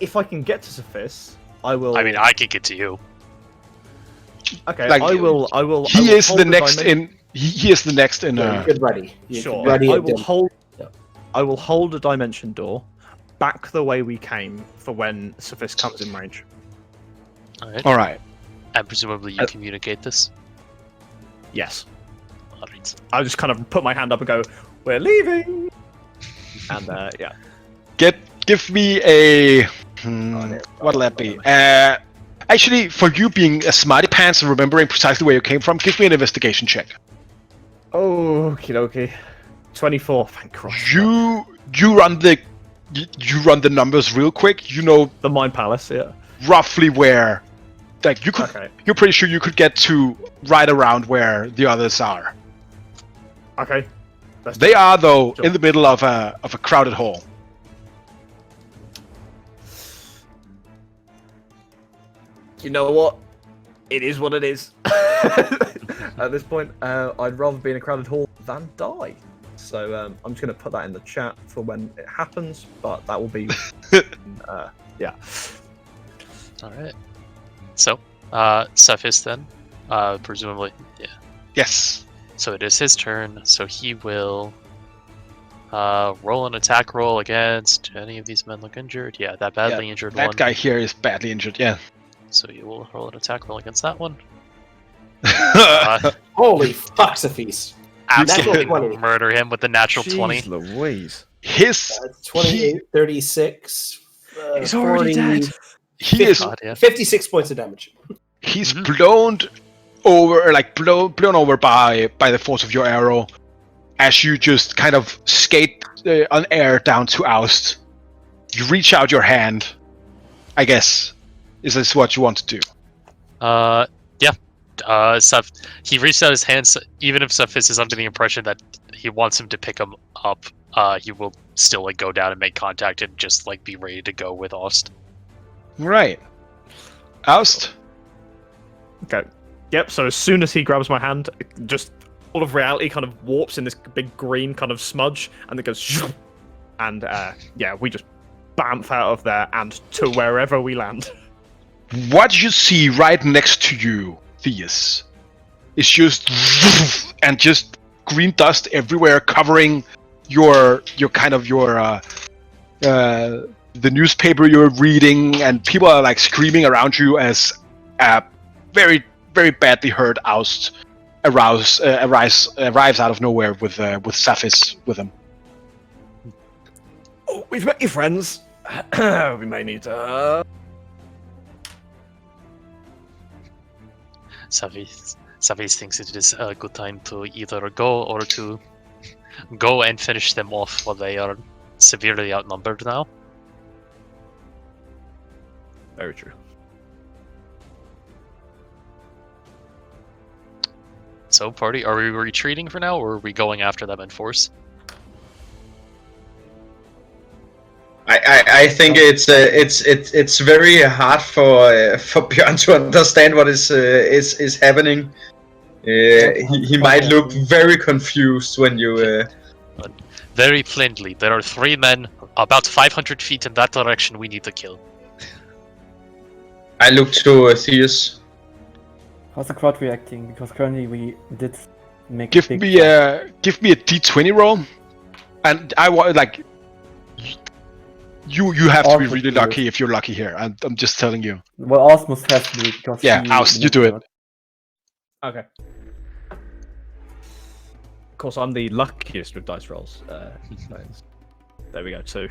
If I can get to Sophis, I will. I mean, I can get to you. Okay, like, I will. I will. I He will is hold the next dimension- in. He is the next in. You get ready. You Sure. get ready I and will then- hold. Yeah. I will hold a dimension door back the way we came for when Sophis comes in range. Alright. All right. And presumably you communicate this. Yes. Alright. I'll just kind of put my hand up and go, "We're leaving." And yeah. Give me a. What'll that be? Actually, for you being a smarty pants and remembering precisely where you came from, give me an investigation check. Oh, okie dokie. 24. Thank Christ. You run the numbers real quick. You know The Mind Palace. Yeah. roughly where, like you could. Okay. You're pretty sure you could get to right around where the others are. Okay. Let's They are though Sure. in the middle of a crowded hall. You know what? It is what it is. At this point, I'd rather be in a crowded hall than die. So I'm just going to put that in the chat for when it happens, but that will be... yeah. Alright. So, Cephis then, presumably, yeah. Yes. So it is his turn, so he will roll an attack roll against any of these men look injured. Yeah, that badly injured That one. guy here is badly injured. Yeah. So you will roll an attack roll against that one. Holy fuck, Sophis. Absolutely Natural 20. murder him with the natural 20. Jeez Louise. His 28, 36. He's already 40, dead. he is God, yeah. 56 points of damage. he's blown over, like blown over by the force of your arrow, as you just kind of skate on air down to Oust. You reach out your hand. I guess is this what you want to do? Yeah. He reached out his hands. Even if Cephis is under the impression that he wants him to pick him up, he will still like go down and make contact and just like be ready to go with Ost. Right, Oust. Okay. Yep, so as soon as he grabs my hand, just all of reality kind of warps in this big green kind of smudge, and it goes... Shoo! And, yeah, we just bamf out of there and to wherever we land. What you see right next to you, Theus, is just and just green dust everywhere, covering your the newspaper you're reading, and people are like screaming around you as a very very badly hurt Oust arrives out of nowhere with Cephis with him. Oh, we've met your friends. We may need to... Cephis thinks it is a good time to either go or to go and finish them off while they are severely outnumbered now. Very true. So, party, are we retreating for now, or are we going after them in force? I think it's very hard for Björn to understand what is happening. He might look very confused when you. Very plainly, there are 3 men about 500 feet in that direction we need to kill. I look to Theus. How's the crowd reacting? Because currently we did make. Give me a D20 roll, and I want like. You have to be really lucky if you're lucky here. I'm just telling you. Well, Osmos has to do it because. Yeah, Aus, you do it. Okay. Of course, I'm the luckiest with dice rolls. There we go, 2.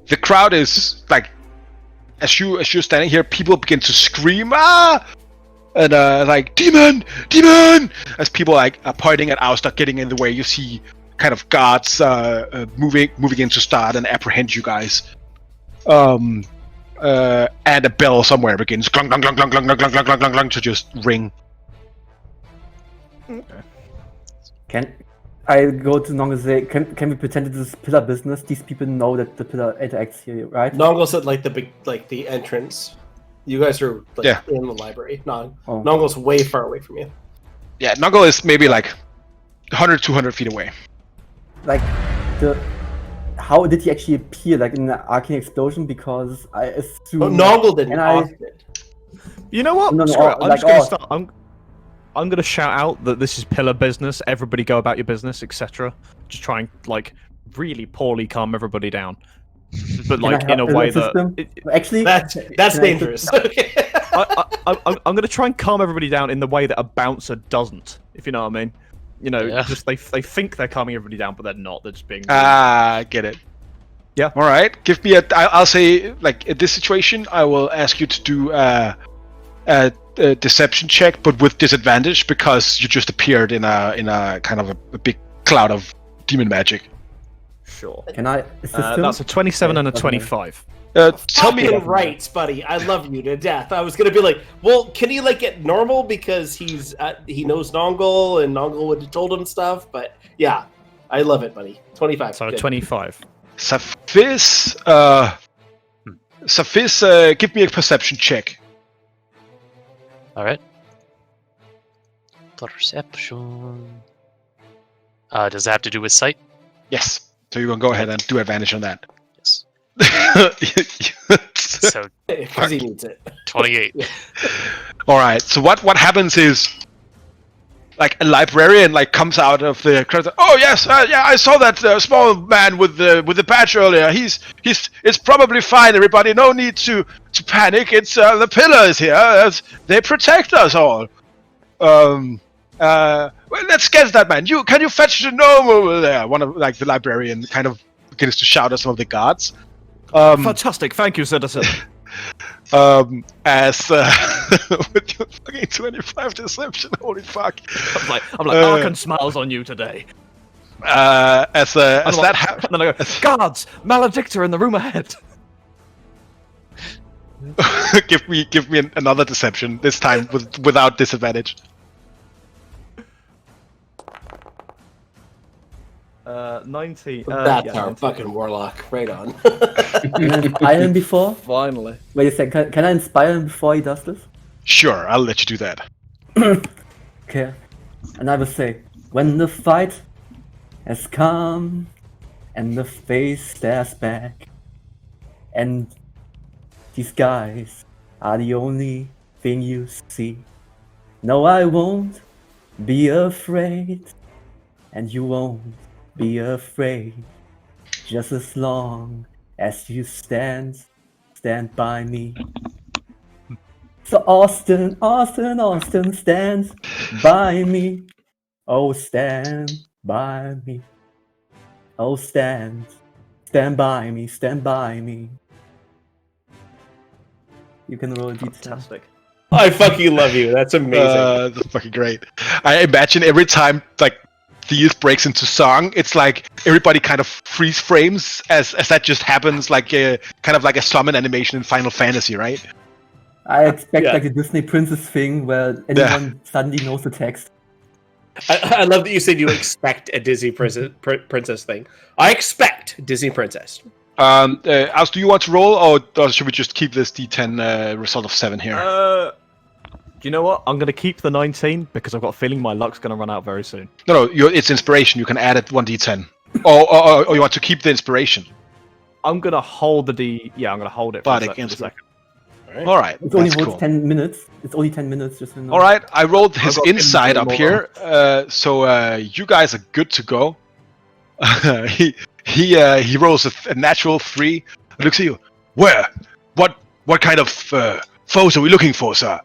The crowd is like, as you're standing here, people begin to scream, "Ah!" and like, "Demon, demon!" As people like are pointing at Aus, not getting in the way. You see kind of guards moving in to start and apprehend you guys. And a bell somewhere begins clunk, clunk, clunk, clunk, clunk, clunk, clunk, clunk, clunk, clunk, to just ring. Can I go to Nong and say, can we pretend it is pillar business? These people know that the pillar interacts here, right? Nongle's at like the entrance. You guys are like in the library. Nongle's way far away from you. Yeah, Nongle is maybe like 100, 200 feet away. Like, how did he actually appear? Like in the arcane explosion? Because I assume. Nongle didn't. You know what? No, Screw it. I'm like just gonna start. I'm gonna shout out that this is pillar business. Everybody go about your business, etc. Just try and like really poorly calm everybody down, but like in a way that actually that's dangerous. I'm gonna try and calm everybody down in the way that a bouncer doesn't. If you know what I mean. You know, just they think they're calming everybody down, but they're not. They're just being. Get it. Yeah. All right. Give me I'll say like in this situation, I will ask you to do a deception check, but with disadvantage because you just appeared in a kind of a big cloud of demon magic. Sure. Can I assist him? That's a 27 and a 25. Tell me right, buddy. I love you to death. I was gonna be like, well, can he like get normal because he knows Nongle and Nongle would have told him stuff, but yeah, I love it, buddy. 25. So good. 25. Saphis, give me a perception check. All right. Perception. Does it have to do with sight? Yes. So you can go ahead and do advantage on that. Yes. So because he needs it. 28. Yeah. All right. So what happens is, like a librarian like comes out of the crowd. Oh yes, yeah, I saw that small man with the badge earlier. It's probably fine. Everybody, no need to panic. It's the pillars here. They protect us all. Well, let's get that man. Can you fetch the gnome over there? One of like the librarian kind of begins to shout at some of the guards. Fantastic, thank you, citizen. As with your fucking 25 deception, holy fuck! I'm like, Arkan smiles on you today. As that happens, and then I go, guards, maledictor in the room ahead. give me another deception. This time without disadvantage. 19. That's our 19. fucking warlock. Right on. Can I inspire him before? Finally. Wait a second. Can I inspire him before he does this? Sure, I'll let you do that. Okay. And I will say, when the fight has come, and the face stares back, and these guys are the only thing you see. No, I won't be afraid, and you won't be afraid, just as long as you stand by me. So Austin stands by me. Oh, stand by me. Oh, stand by me. You can roll a d10. Fantastic. I fucking love you. That's amazing. That's fucking great. I imagine every time like Theus breaks into song, it's like everybody kind of freeze frames as that just happens, like kind of like a summon animation in Final Fantasy, right? I expect Yeah. like the Disney princess thing where anyone suddenly knows the text. I love that you said you expect a Disney princess thing. I expect Disney princess. As do you want to roll, or should we just keep this D10 result of 7 here? Do you know what? I'm going to keep the 19 because I've got a feeling my luck's going to run out very soon. No, it's inspiration. You can add it 1d10. Or you want to keep the inspiration? I'm going to hold the D. Yeah, I'm going to hold it for But a against second. All right, It's only that's holds cool. 10 minutes. It's only 10 minutes, just to know. All right, I rolled his got inside him up more. here, so you guys are good to go. he rolls a natural 3. Looks at you. Where? What kind of foes are we looking for, sir?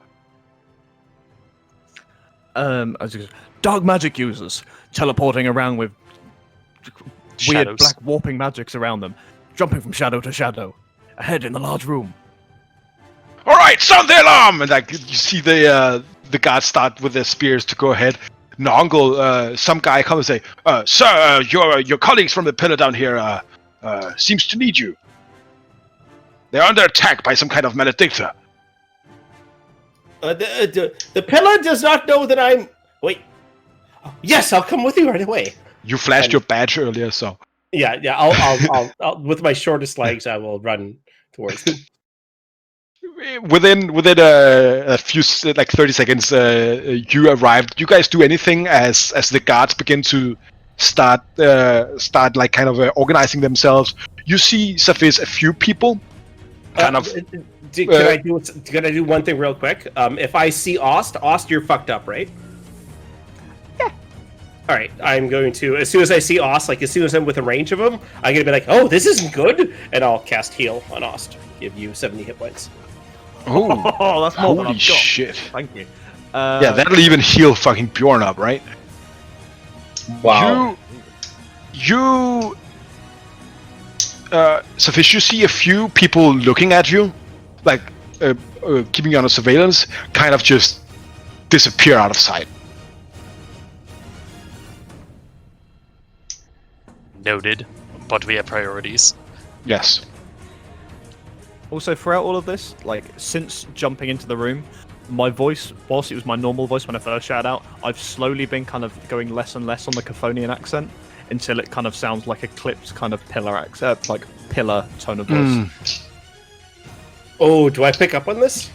As you- dark magic users teleporting around with weird Shadows. black warping magics around them, jumping from shadow to shadow, ahead in the large room. All right, sound the alarm! And like you see the guards start with their spears to go ahead. Nongle, some guy comes and say, "Sir, your colleagues from the pillar down here seems to need you. They're under attack by some kind of maledictor." The pillar does not know that I'm. Wait. Yes, I'll come with you right away. You flashed your badge earlier, so Yeah. I'll with my shortest legs, I will run towards them. within a few 30 seconds, you arrived. Do you guys do anything as the guards begin to start like kind of organizing themselves? You see, Safiz, a few people kind of. Can I do one thing real quick? If I see Ost, you're fucked up, right? Yeah. All right, I'm going to, as soon as I see Ost, like as soon as I'm within range of him, I'm gonna be like, "Oh, this isn't good," and I'll cast Heal on Ost, give you 70 hit points. Oh, Oh, that's more than holy I've got. shit! Thank you. Yeah, that'll even heal fucking Bjorn up, right? Wow. You Safish, you see a few people looking at you, like keeping you under surveillance, kind of just disappear out of sight. Noted, but we have priorities. Yes. Also, throughout all of this, like since jumping into the room, my voice, whilst it was my normal voice when I first shouted out, I've slowly been kind of going less and less on the Chthonian accent until it kind of sounds like a clipped kind of pillar accent, like pillar tone of voice. Oh, do I pick up on this?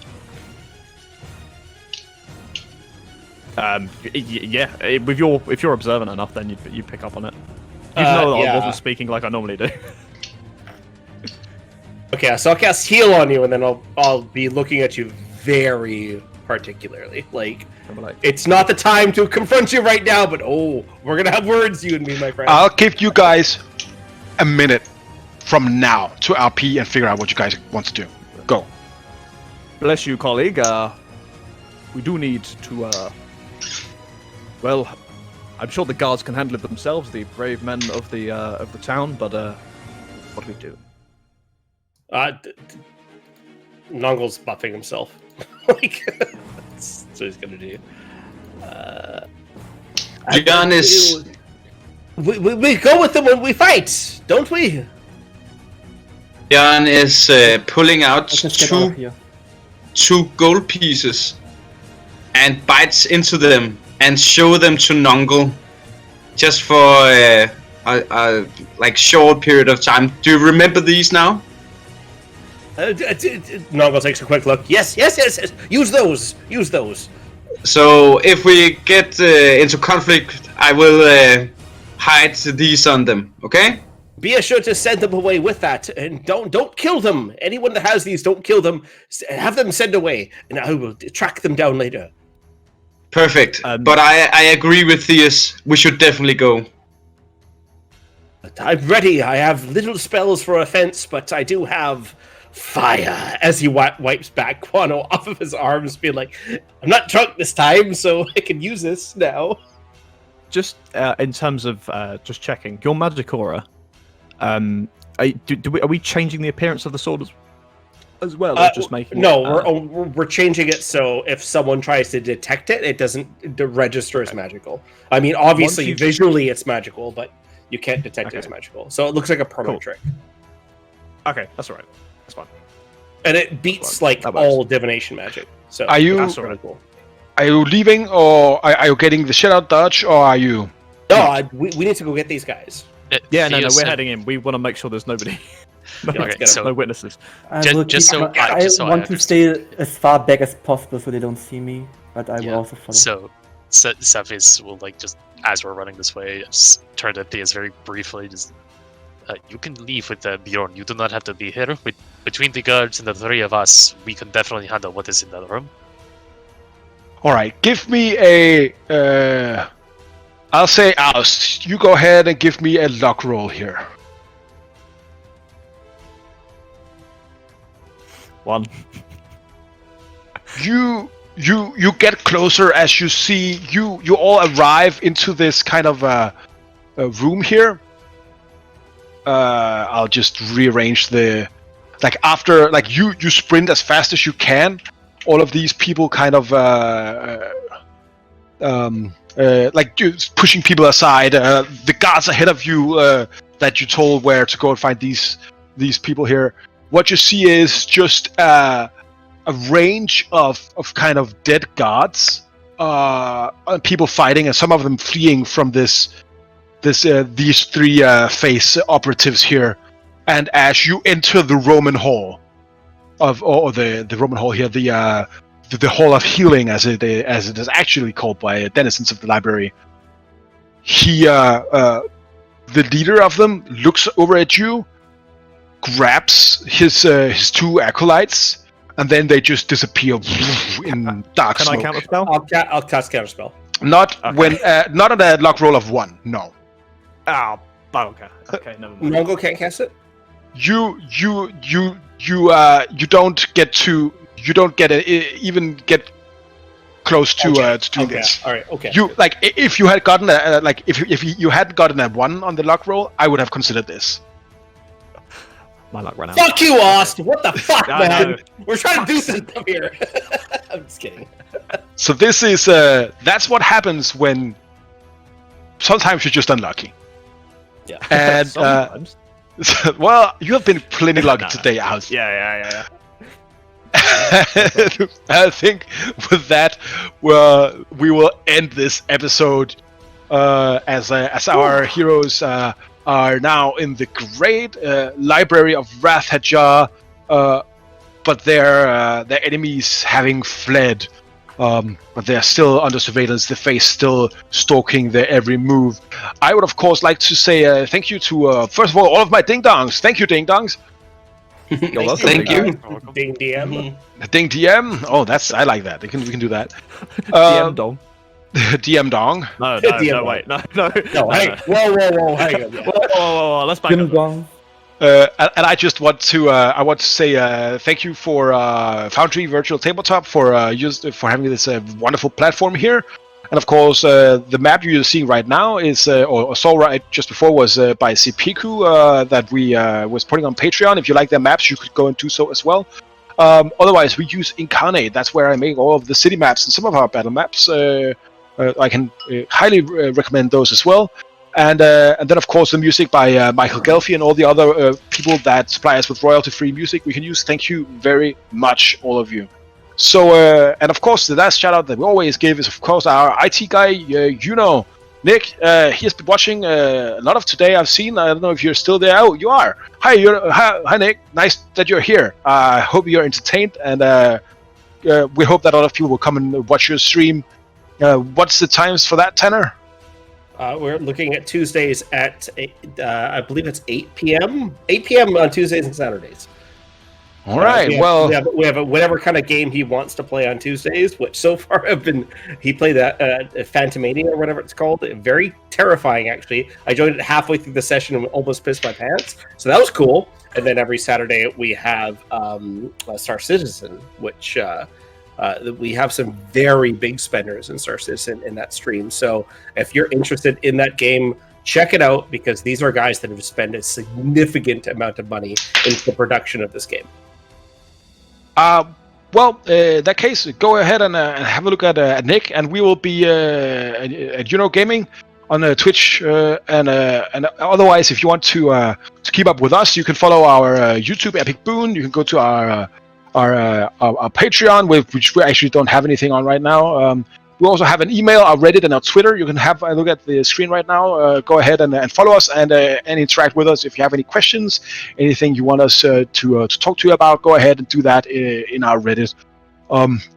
Yeah, if you're observant enough, then you pick up on it. Even though I yeah. wasn't speaking like I normally do. Okay, so I'll cast Heal on you, and then I'll be looking at you very particularly. Like, I'm like, it's not the time to confront you right now, but we're gonna have words, you and me, my friend. I'll give you guys a minute from now to RP and figure out what you guys want to do. Go. bless you, colleague. We do need to. Well, I'm sure the guards can handle it themselves, the brave men of the town. But what do we do? Nongle's buffing himself. Like, that's what he's gonna do. Giannis, We go with them when we fight, don't we? Jan is pulling out Let's just get out of here. two gold pieces and bites into them and show them to Nongle just for a like short period of time. Do you remember these now? Nongle takes a quick look. Yes. Use those. So if we get into conflict, I will hide these on them. Okay? Be assured to send them away with that, and don't kill them. Anyone that has these, don't kill them. Have them sent away, and I will track them down later. Perfect. But I agree with Theus. We should definitely go. I'm ready. I have little spells for offense, but I do have fire. As he wipes back Quano off of his arms, being like, I'm not drunk this time, so I can use this now. Just in terms of just checking your magic aura. Are we changing the appearance of the sword as well, or just making? No, we're changing it so if someone tries to detect it, it doesn't register as magical. I mean, obviously, visually it's magical, but you can't detect it as magical. So it looks like a permanent trick. Okay, that's all right. That's fine. And it beats That like works. all divination magic. So Are you- that's really cool. Are you leaving, or are you getting the shit out dodge, or are you? No, we need to go get these guys. Yeah, no, Theo we're said- heading in. We want to make sure there's nobody. No, let's get 'em. so- no witnesses. I Just- will just keep so- my- yeah, I just so I want to stay understand. as far back as possible so they don't see me, but I will Yeah, also follow. So Cephas will like just as we're running this way, just turn to Theus very briefly. Just you can leave with Bjorn. You do not have to be here. Between the guards and the three of us, we can definitely handle what is in that room. All right, give me a. I'll say oust. You go ahead and give me a luck roll here. 1. You get closer as you see you all arrive into this kind of a room here. I'll just rearrange the after you sprint as fast as you can. All of these people kind of just pushing people aside. The guards ahead of you that you told where to go and find these people here. What you see is just a range of kind of dead guards, people fighting, and some of them fleeing from these three face operatives here. And as you enter the Roman Hall the Roman Hall here, the Hall of Healing, as it is actually called by denizens of the library, the leader of them looks over at you, grabs his two acolytes, and then they just disappear in dark Can smoke. I counter spell? I'll cast counterspell. Not Okay. not on a luck roll of 1. No. Ah, okay. Okay, never mind. Mongo can't cast it. You don't get even get close to doing Okay. this. All right. Okay. You if you had gotten if you hadn't gotten a 1 on the luck roll, I would have considered this. My luck ran out. Fuck you, Ost! What the fuck, I man? know. We're trying to do something here. I'm just kidding. So this is that's what happens when sometimes you're just unlucky. Yeah. And Sometimes. well, you have been plenty lucky No. today, House. Yeah. I think with that, we will end this episode as our heroes are now in the great library of Wrath Hajar, but their enemies having fled. But they're still under surveillance, the face still stalking their every move. I would, of course, like to say thank you to, first of all of my ding-dongs. Thank you, ding-dongs. You're welcome. Thank you. Ding DM. Ding DM. Oh, I like that. We can do that. DM dong. DM dong. No, DM no, dong. wait, no. No, hang. Whoa, hang on. Yeah. Whoa, let's back Ding up. dong. And I just want to say thank you for Foundry Virtual Tabletop for having this wonderful platform here. And of course, the map you're seeing right now is, or saw right just before, was by Sipiku that we was putting on Patreon. If you like their maps, you could go and do so as well. Otherwise, we use Incarnate. That's where I make all of the city maps and some of our battle maps. I can highly recommend those as well. And then, of course, the music by Michael Gelfi and all the other people that supply us with royalty-free music we can use. Thank you very much, all of you. So, and of course, the last shout-out that we always give is, of course, our IT guy, Nick. He has been watching a lot of today, I've seen. I don't know if you're still there. Oh, you are. Hi, hi, Nick. Nice that you're here. I hope you're entertained, and we hope that a lot of people will come and watch your stream. What's the times for that, Tanner? We're looking at Tuesdays at, I believe it's 8 p.m. 8 p.m. on Tuesdays and Saturdays. All right. We have whatever kind of game he wants to play on Tuesdays, which so far he played that Phantomania or whatever it's called. Very terrifying, actually. I joined it halfway through the session and almost pissed my pants. So that was cool. And then every Saturday we have Star Citizen, which we have some very big spenders in Star Citizen in that stream. So if you're interested in that game, check it out, because these are guys that have spent a significant amount of money into the production of this game. Well, in that case, go ahead and have a look at Nick, and we will be at Gaming on Twitch, and otherwise, if you want to keep up with us, you can follow our YouTube Epic Boon. You can go to our our Patreon, which we actually don't have anything on right now. We also have an email, our Reddit, and our Twitter. You can have a look at the screen right now. Go ahead and follow us and interact with us. If you have any questions, anything you want us to talk to you about, go ahead and do that in our Reddit.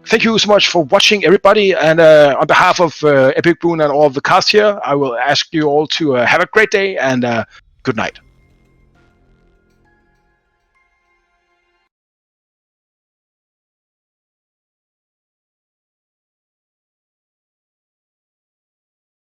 Thank you so much for watching, everybody. And on behalf of Epic Boon and all of the cast here, I will ask you all to have a great day and good night.